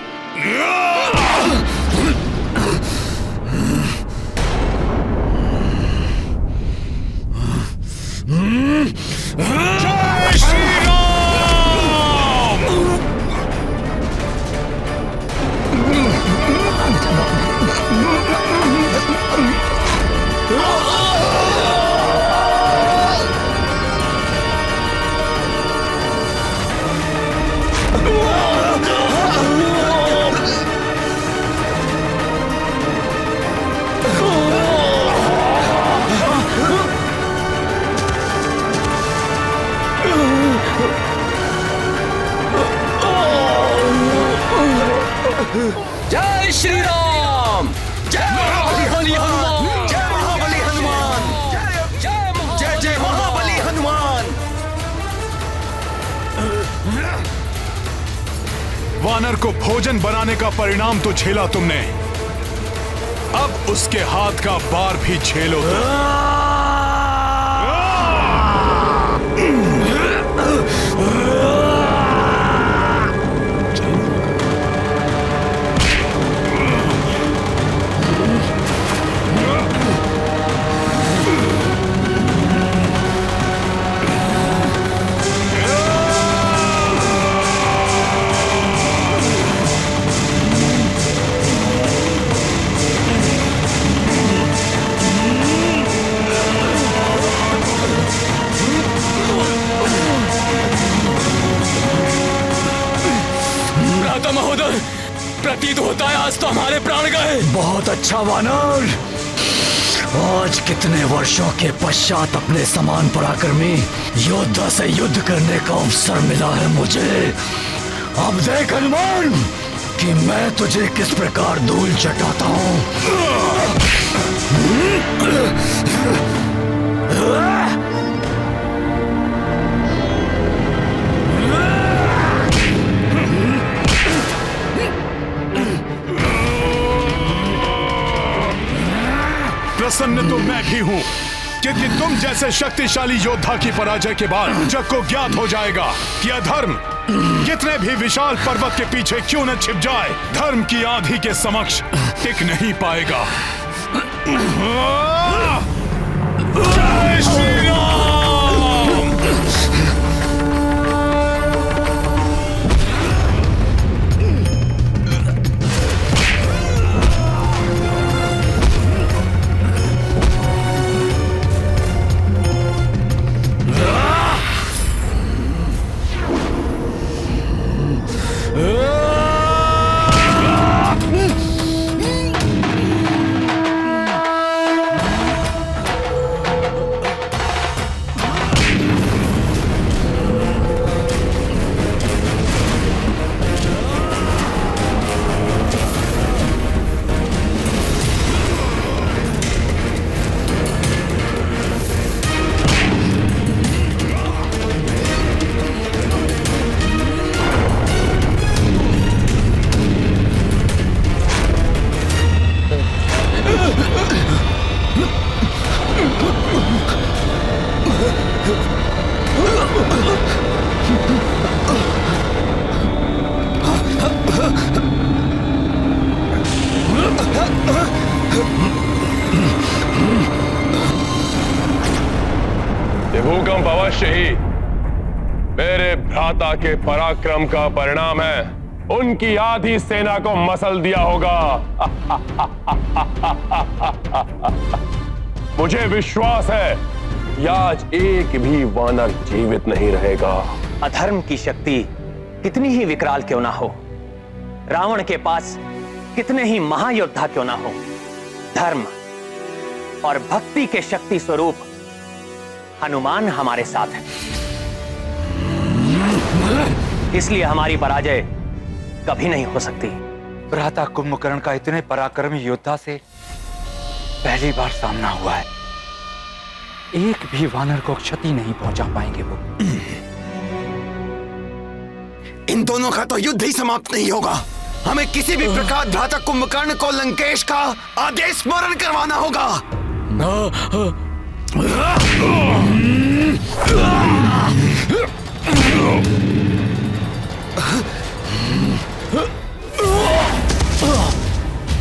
जय श्री राम। जय श्री राम। जय महाबली हनुमान। जय महाबली हनुमान। जय जय महाबली हनुमान। वानर को भोजन बनाने का परिणाम तो झेला तुमने, अब उसके हाथ का बार भी झेलो। महोदय, प्रतीत होता है आज तो हमारे प्राण गए। बहुत अच्छा वानर, आज कितने वर्षों के पश्चात अपने समान पराक्रमी योद्धा से युद्ध करने का अवसर मिला है मुझे। अब देख हनुमान कि मैं तुझे किस प्रकार धूल चटाता हूँ। प्रसन्न तो मैं भी हूं, क्योंकि तुम जैसे शक्तिशाली योद्धा की पराजय के बाद जग को ज्ञात हो जाएगा कि अधर्म कितने भी विशाल पर्वत के पीछे क्यों न छिप जाए, धर्म की आंधी के समक्ष टिक नहीं पाएगा। जय श्री राम। ये भूकंप अवश्य ही मेरे भ्राता के पराक्रम का परिणाम है। उनकी आधी सेना को मसल दिया होगा। मुझे विश्वास है कि आज एक भी वानर जीवित नहीं रहेगा। अधर्म की शक्ति कितनी ही विकराल क्यों ना हो, रावण के पास कितने ही महायोद्धा क्यों ना हो, धर्म और भक्ति के शक्ति स्वरूप हनुमान हमारे साथ है। इसलिए हमारी पराजय कभी नहीं हो सकती। भ्राता कुंभकर्ण का इतने पराक्रमी योद्धा से पहली बार सामना हुआ है। एक भी वानर को क्षति नहीं पहुंचा पाएंगे वो। इन दोनों का तो युद्ध ही समाप्त नहीं होगा। हमें किसी भी प्रकार भ्राता कुंभकर्ण को लंकेश का आदेश स्मरण करवाना होगा।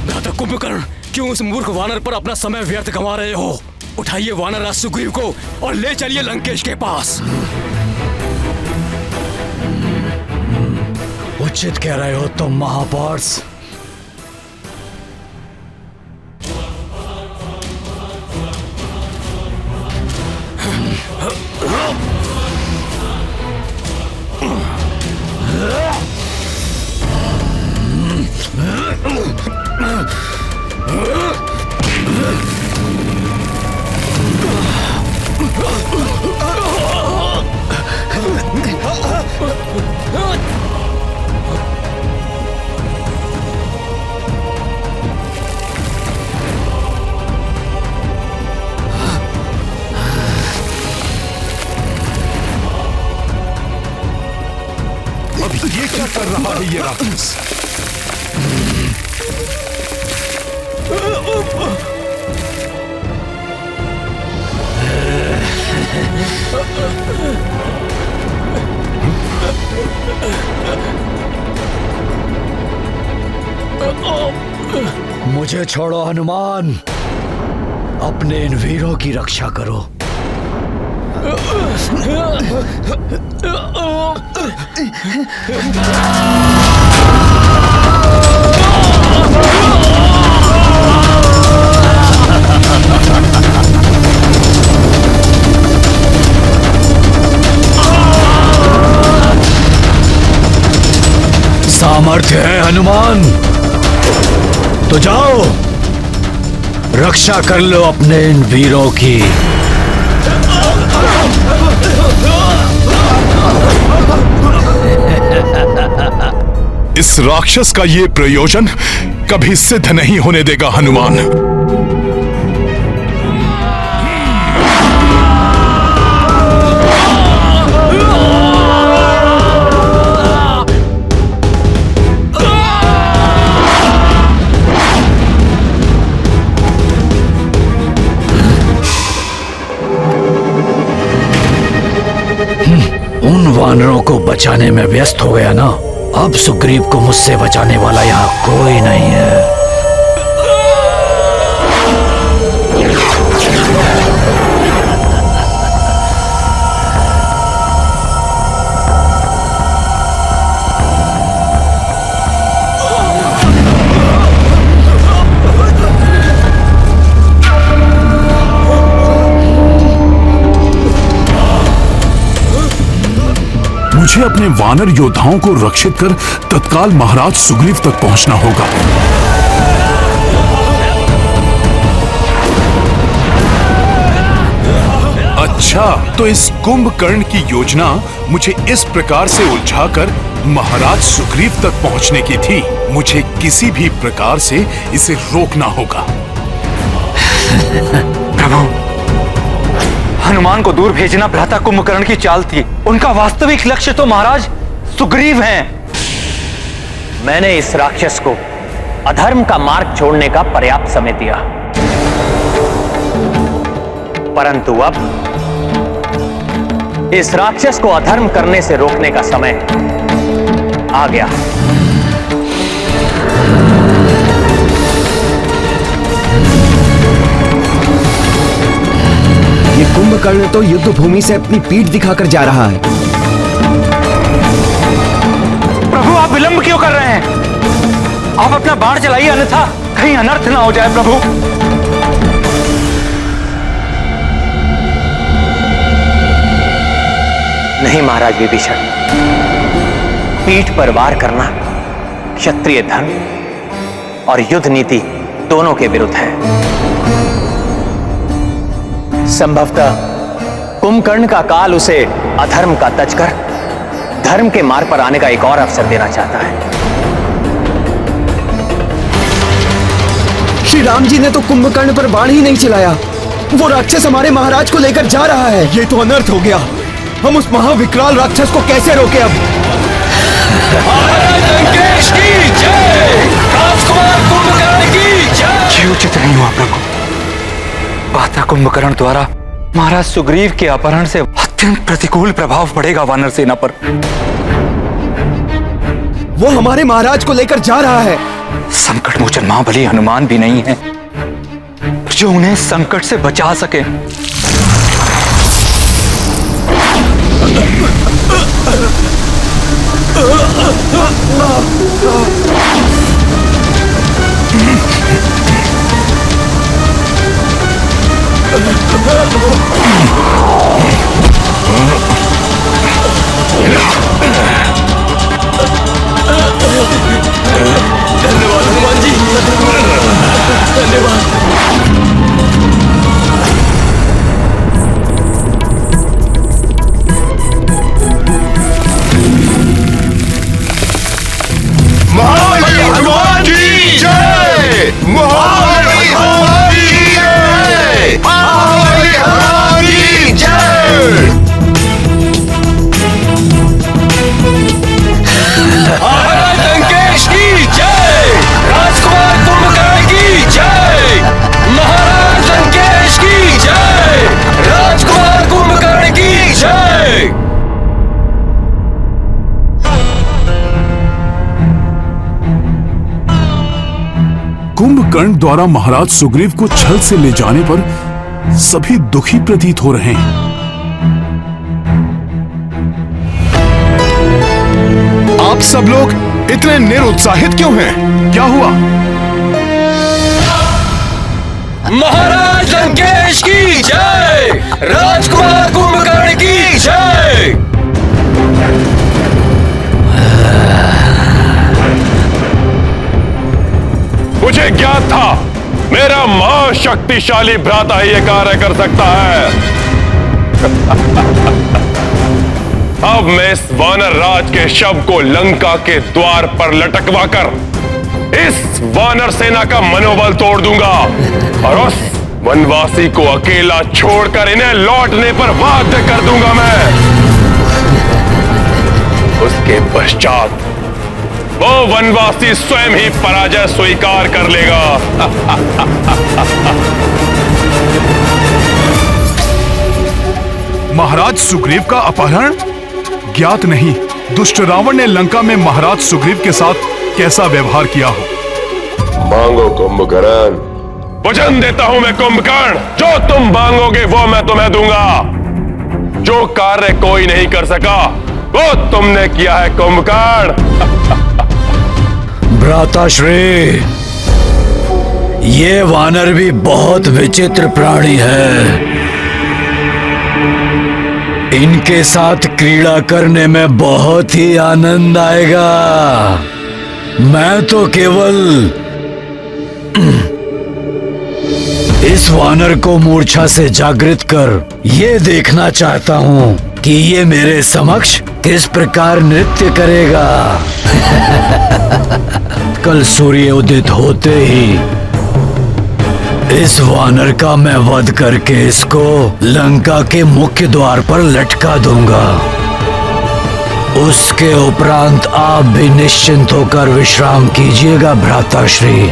भ्राता कुंभकर्ण, क्यों उस मूर्ख वानर पर अपना समय व्यर्थ गंवा रहे हो? उठाइए वानरराज सुग्रीव को और ले चलिए लंकेश के पास। उचित कह रहे हो तुम महापार्स। अब ये क्या कर रहा है ये राक्षस? मुझे छोड़ो हनुमान, अपने इन वीरों की रक्षा करो। सामर्थ्य है हनुमान, तो जाओ रक्षा कर लो अपने इन वीरों की। इस राक्षस का ये प्रयोजन कभी सिद्ध नहीं होने देगा हनुमान। उन वानरों को बचाने में व्यस्त हो गया ना, अब सुग्रीव को मुझसे बचाने वाला यहाँ कोई नहीं है। मुझे अपने वानर योद्धाओं को रक्षित कर तत्काल महाराज सुग्रीव तक पहुंचना होगा। अच्छा, तो इस कुंभकर्ण की योजना मुझे इस प्रकार से उलझाकर महाराज सुग्रीव तक पहुंचने की थी। मुझे किसी भी प्रकार से इसे रोकना होगा। प्रभु, हनुमान को दूर भेजना भ्राता कुंभकर्ण की चाल थी। उनका वास्तविक लक्ष्य तो महाराज सुग्रीव हैं। मैंने इस राक्षस को अधर्म का मार्ग छोड़ने का पर्याप्त समय दिया, परंतु अब इस राक्षस को अधर्म करने से रोकने का समय आ गया। ये कुंभकर्ण तो युद्ध भूमि से अपनी पीठ दिखाकर जा रहा है। प्रभु, आप विलंब क्यों कर रहे हैं? आप अपना बाण चलाइए, अन्यथा कहीं अनर्थ ना हो जाए। प्रभु, नहीं महाराज विभीषण, पीठ पर वार करना क्षत्रिय धर्म और युद्ध नीति दोनों के विरुद्ध है। संभवतः कुंभकर्ण का काल उसे अधर्म का तज कर धर्म के मार्ग पर आने का एक और अवसर देना चाहता है। श्री राम जी ने तो कुंभकर्ण पर बाण ही नहीं चलाया, वो राक्षस हमारे महाराज को लेकर जा रहा है। ये तो अनर्थ हो गया। हम उस महाविकराल राक्षस को कैसे रोके अब? लंकेश की जय, राजकुमार कुंभकर्ण की जय। ये उचित नहीं हुआ प्रभु। भ्राता कुंभकर्ण द्वारा महाराज सुग्रीव के अपहरण से अत्यंत प्रतिकूल प्रभाव पड़ेगा वानर सेना पर। वो हमारे महाराज को लेकर जा रहा है। संकट मोचन महाबली हनुमान भी नहीं है जो उन्हें संकट से बचा सके। धन्यवाद हनुमान जी, धन्यवाद। महाबली हनुमान की जय। महाबली हनुमान की जय। महाबली हनुमान की जय। महाराज लंकेश की जय। राजकुमार कुंभकर्ण की जय। महाराज लंकेश की जय। राजकुमार कुंभकर्ण की जय। कुंभकर्ण द्वारा महाराज सुग्रीव को छल से ले जाने पर सभी दुखी प्रतीत हो रहे हैं। आप सब लोग इतने निरुत्साहित क्यों हैं? क्या हुआ? महाराज लंकेश की जय। राजकुमार कुंभकर्ण की जय। मुझे ज्ञात था मेरा महाशक्तिशाली भ्राता ही यह कार्य कर सकता है। अब मैं इस वानर राज के शव को लंका के द्वार पर लटकवा कर इस वानर सेना का मनोबल तोड़ दूंगा और उस वनवासी को अकेला छोड़कर इन्हें लौटने पर बाध्य कर दूंगा मैं। उसके पश्चात वो वनवासी स्वयं ही पराजय स्वीकार कर लेगा। महाराज सुग्रीव का अपहरण? ज्ञात नहीं दुष्ट रावण ने लंका में महाराज सुग्रीव के साथ कैसा व्यवहार किया हो। मांगो कुंभकर्ण। वचन देता हूं मैं कुंभकर्ण, जो तुम मांगोगे वो मैं तुम्हें दूंगा। जो कार्य कोई नहीं कर सका वो तुमने किया है कुंभकर्ण। भ्राताश्री, ये वानर भी बहुत विचित्र प्राणी है। इनके साथ क्रीड़ा करने में बहुत ही आनंद आएगा। मैं तो केवल इस वानर को मूर्छा से जागृत कर ये देखना चाहता हूँ कि ये मेरे समक्ष किस प्रकार नृत्य करेगा। कल सूर्य उदित होते ही इस वानर का मैं वध करके इसको लंका के मुख्य द्वार पर लटका दूंगा। उसके उपरांत आप भी निश्चिंत होकर विश्राम कीजिएगा भ्राताश्री,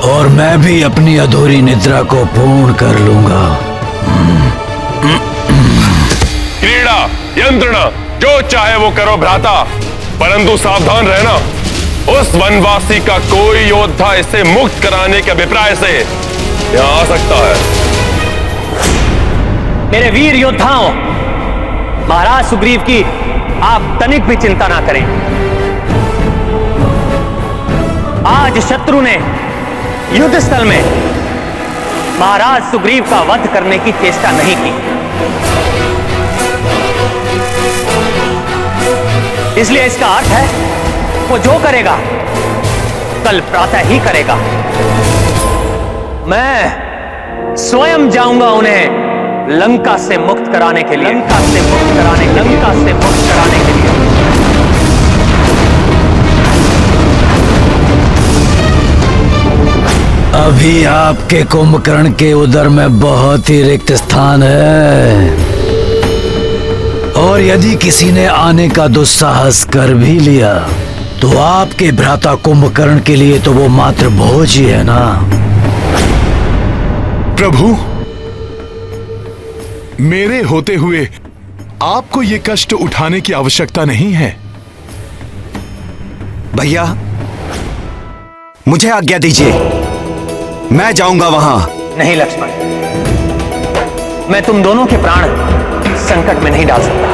और मैं भी अपनी अधूरी निद्रा को पूर्ण कर लूंगा। क्रीड़ा यंत्रणा जो चाहे वो करो भ्राता, परंतु सावधान रहना। उस वनवासी का कोई योद्धा इसे मुक्त कराने के अभिप्राय से यहाँ आ सकता है। मेरे वीर योद्धाओं, महाराज सुग्रीव की आप तनिक भी चिंता ना करें। आज शत्रु ने युद्ध स्थल में महाराज सुग्रीव का वध करने की चेष्टा नहीं की, इसलिए इसका अर्थ है वो जो करेगा कल प्रातः ही करेगा। मैं स्वयं जाऊंगा उन्हें लंका से मुक्त कराने के लिए, लंका से मुक्त कराने के लिए। अभी आपके कुंभकर्ण के उदर में बहुत ही रिक्त स्थान है, और यदि किसी ने आने का दुस्साहस कर भी लिया तो आपके भ्राता कुंभकर्ण के लिए तो वो मात्र भोज ही है ना। प्रभु, मेरे होते हुए आपको ये कष्ट उठाने की आवश्यकता नहीं है। भैया, मुझे आज्ञा दीजिए, मैं जाऊंगा वहां। नहीं लक्ष्मण, मैं तुम दोनों के प्राण संकट में नहीं डाल सकता।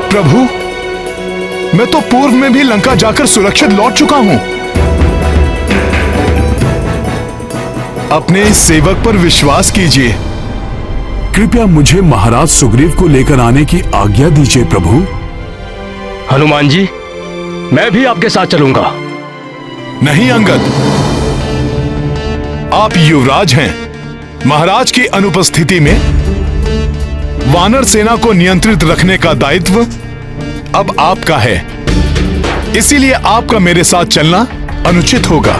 प्रभु, मैं तो पूर्व में भी लंका जाकर सुरक्षित लौट चुका हूं। अपने इस सेवक पर विश्वास कीजिए। कृपया मुझे महाराज सुग्रीव को लेकर आने की आज्ञा दीजिए प्रभु। हनुमान जी, मैं भी आपके साथ चलूंगा। नहीं अंगद, आप युवराज हैं। महाराज की अनुपस्थिति में वानर सेना को नियंत्रित रखने का दायित्व अब आपका है। इसीलिए आपका मेरे साथ चलना अनुचित होगा।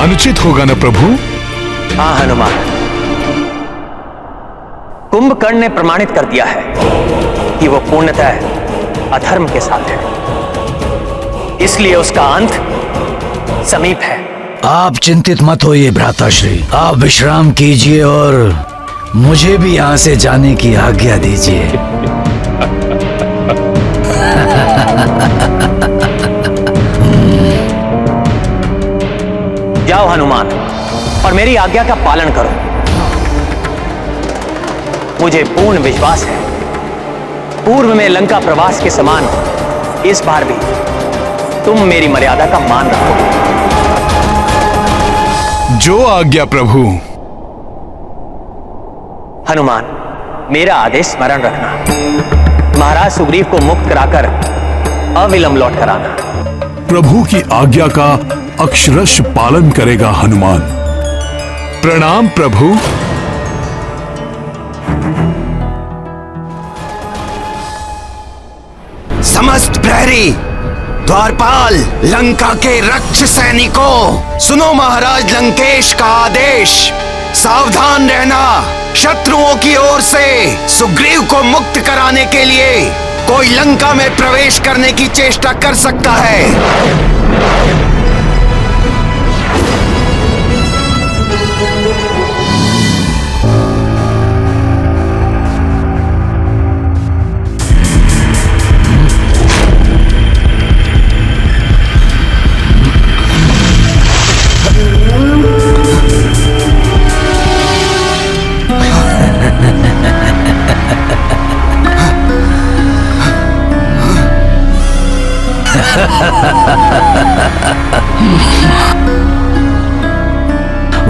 अनुचित होगा ना प्रभु? हाँ हनुमान, कुंभकर्ण ने प्रमाणित कर दिया है कि वो पूर्णतः अधर्म के साथ है, इसलिए उसका अंत समीप है। आप चिंतित मत होइए भ्राताश्री, आप विश्राम कीजिए और मुझे भी यहां से जाने की आज्ञा दीजिए। जाओ हनुमान, और मेरी आज्ञा का पालन करो। मुझे पूर्ण विश्वास है, पूर्व में लंका प्रवास के समान इस बार भी तुम मेरी मर्यादा का मान रखोगे। जो आज्ञा प्रभु। हनुमान, मेरा आदेश स्मरण रखना। महाराज सुग्रीव को मुक्त कराकर अविलंब लौट कर आना। प्रभु की आज्ञा का अक्षरश पालन करेगा हनुमान। प्रणाम प्रभु। समस्त प्रहरी, द्वारपाल, लंका के रक्ष सैनिकों, सुनो महाराज लंकेश का आदेश। सावधान रहना, शत्रुओं की ओर से सुग्रीव को मुक्त कराने के लिए कोई लंका में प्रवेश करने की चेष्टा कर सकता है।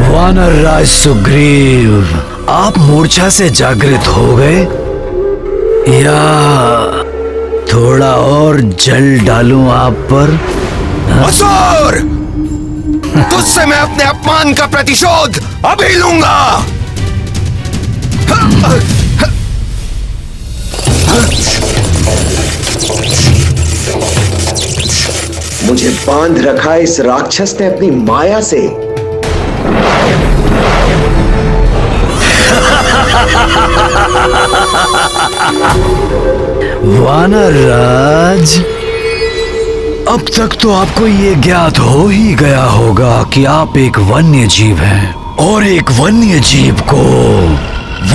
वानर राज सुग्रीव, आप मूर्छा से जागृत हो गए या थोड़ा और जल डालूं आप पर? असुर! तुझसे मैं अपने अपमान का प्रतिशोध अभी लूंगा। मुझे बांध रखा इस राक्षस ने अपनी माया से। वानर राज, अब तक तो आपको ये ज्ञात हो ही गया होगा कि आप एक वन्य जीव हैं और एक वन्य जीव को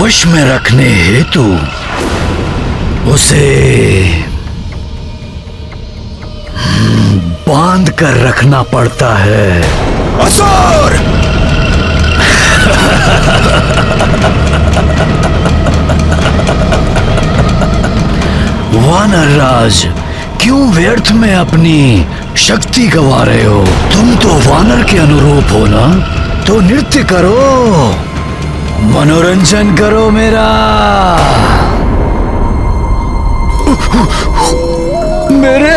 वश में रखने हेतु उसे बांध कर रखना पड़ता है। असुर! वानर राज, क्यों व्यर्थ में अपनी शक्ति गवा रहे हो? तुम तो वानर के अनुरूप हो ना, तो नृत्य करो, मनोरंजन करो मेरा। मेरे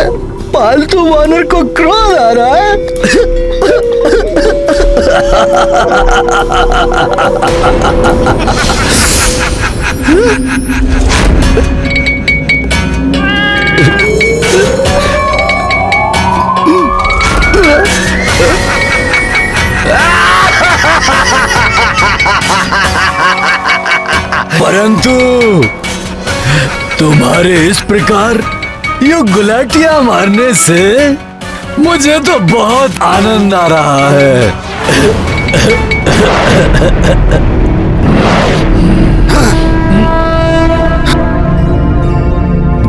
पालतू वानर को क्रोध आ रहा है। परंतु तुम्हारे इस प्रकार यूं गुलाटियां मारने से मुझे तो बहुत आनंद आ रहा है।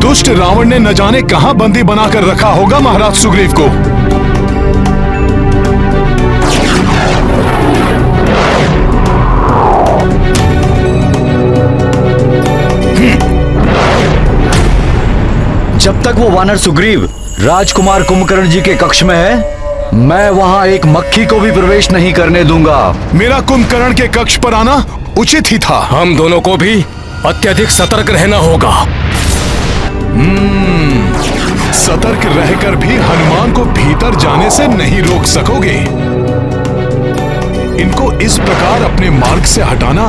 दुष्ट रावण ने न जाने कहां बंदी बनाकर रखा होगा महाराज सुग्रीव को। जब तक वो वानर सुग्रीव राजकुमार कुंभकर्ण जी के कक्ष में है, मैं वहां एक मक्खी को भी प्रवेश नहीं करने दूंगा। मेरा कुंभकर्ण के कक्ष पर आना उचित ही था। हम दोनों को भी अत्यधिक सतर्क रहना होगा। सतर्क रहकर भी हनुमान को भीतर जाने से नहीं रोक सकोगे। इनको इस प्रकार अपने मार्ग से हटाना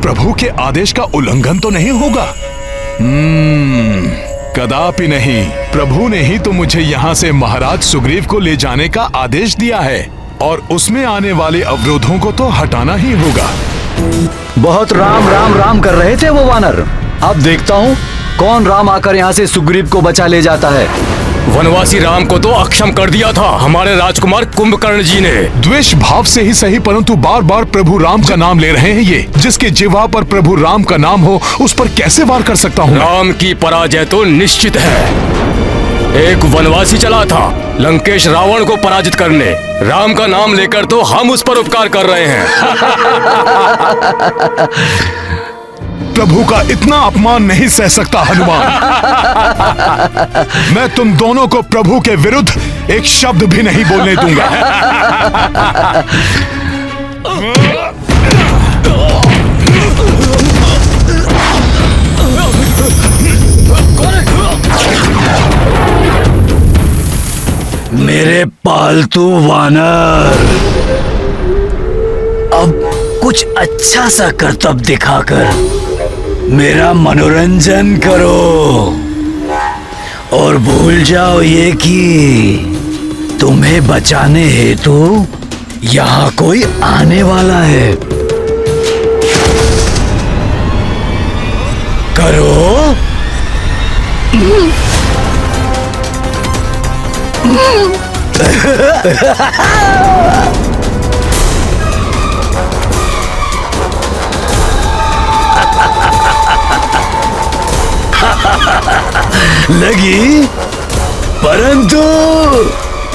प्रभु के आदेश का उल्लंघन तो नहीं होगा? कदापि नहीं। प्रभु ने ही तो मुझे यहाँ से महाराज सुग्रीव को ले जाने का आदेश दिया है और उसमें आने वाले अवरोधों को तो हटाना ही होगा। बहुत राम राम राम कर रहे थे वो वानर। अब देखता हूँ कौन राम आकर यहाँ से सुग्रीव को बचा ले जाता है। वनवासी राम को तो अक्षम कर दिया था हमारे राजकुमार कुंभकर्ण जी ने। द्वेष भाव से ही सही, परंतु बार बार प्रभु राम का नाम ले रहे हैं ये। जिसके जिह्वा पर प्रभु राम का नाम हो उस पर कैसे वार कर सकता हूँ? राम की पराजय तो निश्चित है। एक वनवासी चला था लंकेश रावण को पराजित करने। राम का नाम लेकर तो हम उस पर उपकार कर रहे हैं। प्रभु का इतना अपमान नहीं सह सकता हनुमान। मैं तुम दोनों को प्रभु के विरुद्ध एक शब्द भी नहीं बोलने दूंगा। मेरे पालतू वानर, अब कुछ अच्छा सा करतब दिखाकर मेरा मनोरंजन करो और भूल जाओ ये कि तुम्हें बचाने हेतु यहाँ कोई आने वाला है। करो। लगी, परंतु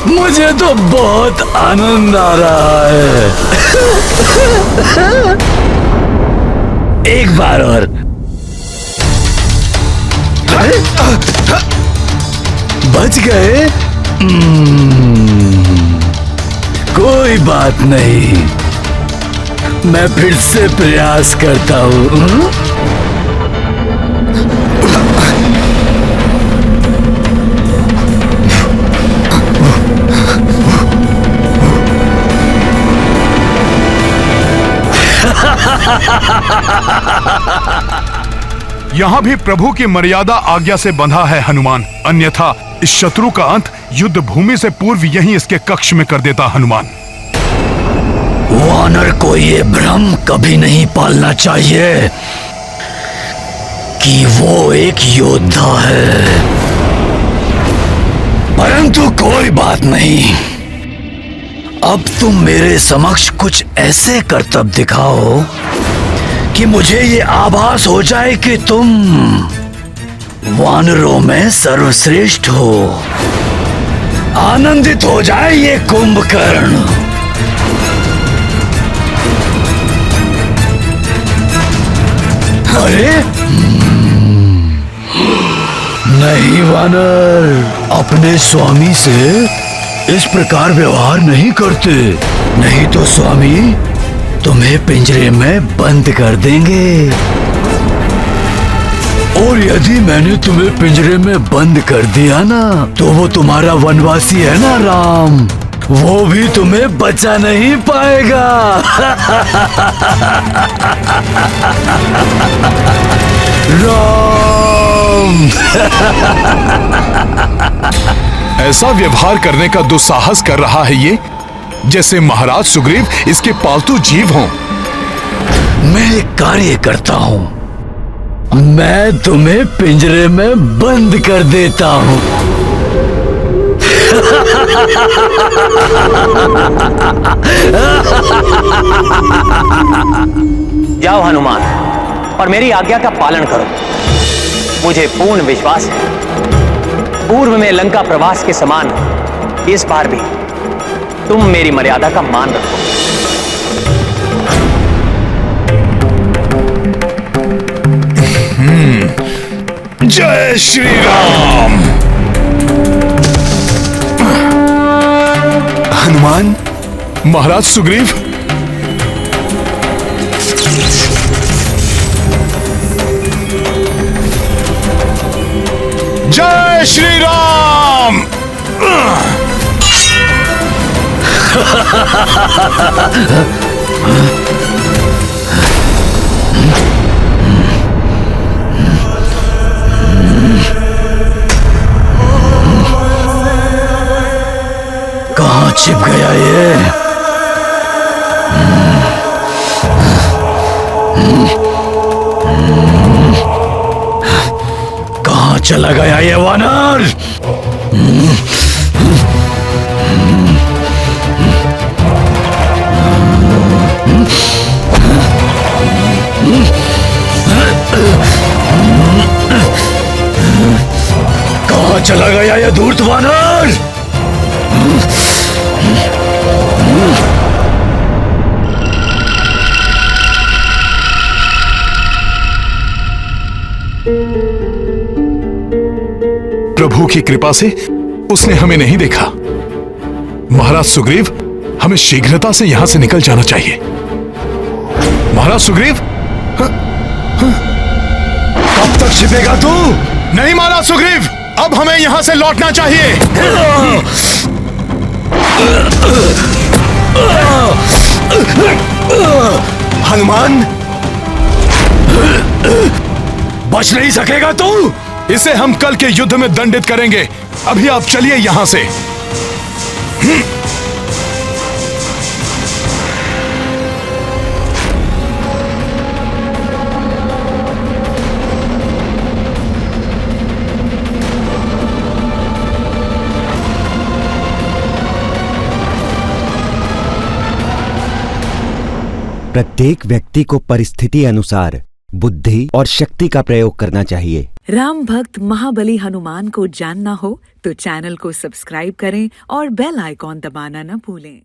मुझे तो बहुत आनंद आ रहा है। एक बार और। बच गए? कोई बात नहीं, मैं फिर से प्रयास करता हूँ। यहाँ भी प्रभु की मर्यादा आज्ञा से बंधा है हनुमान, अन्यथा इस शत्रु का अंत युद्ध भूमि से पूर्व यहीं इसके कक्ष में कर देता हनुमान। वानर को ये भ्रम कभी नहीं पालना चाहिए कि वो एक योद्धा है। परंतु कोई बात नहीं, अब तुम मेरे समक्ष कुछ ऐसे करतब दिखाओ कि मुझे ये आभास हो जाए कि तुम वानरों में सर्वश्रेष्ठ हो। आनंदित हो जाए ये कुंभकर्ण। अरे नहीं वानर, अपने स्वामी से इस प्रकार व्यवहार नहीं करते, नहीं तो स्वामी तुम्हें पिंजरे में बंद कर देंगे। और यदि मैंने तुम्हें पिंजरे में बंद कर दिया ना, तो वो तुम्हारा वनवासी है ना राम, वो भी तुम्हें बचा नहीं पाएगा। राम। ऐसा व्यवहार करने का दुस्साहस कर रहा है ये, जैसे महाराज सुग्रीव इसके पालतू जीव हों। मैं एक कार्य करता हूँ, मैं तुम्हें पिंजरे में बंद कर देता हूँ। जाओ हनुमान और मेरी आज्ञा का पालन करो। मुझे पूर्ण विश्वास है पूर्व में लंका प्रवास के समान इस बार भी तुम मेरी मर्यादा का मान रखो। जय श्री राम। हनुमान, महाराज सुग्रीव, जय श्री राम। कहाँ छिप गया ये? कहाँ चला गया ये वानर? कहाँ चला गया ये धूर्त वानर? प्रभु की कृपा से उसने हमें नहीं देखा। महाराज सुग्रीव, हमें शीघ्रता से यहां से निकल जाना चाहिए। महाराज सुग्रीव, कब तक छिपेगा तू? नहीं महाराज सुग्रीव, अब हमें यहां से लौटना चाहिए। हनुमान, बच नहीं सकेगा तू? इसे हम कल के युद्ध में दंडित करेंगे। अभी आप चलिए यहां से। प्रत्येक व्यक्ति को परिस्थिति अनुसार बुद्धि और शक्ति का प्रयोग करना चाहिए। राम भक्त महाबली हनुमान को जानना हो तो चैनल को सब्सक्राइब करें और बेल आइकॉन दबाना न भूलें।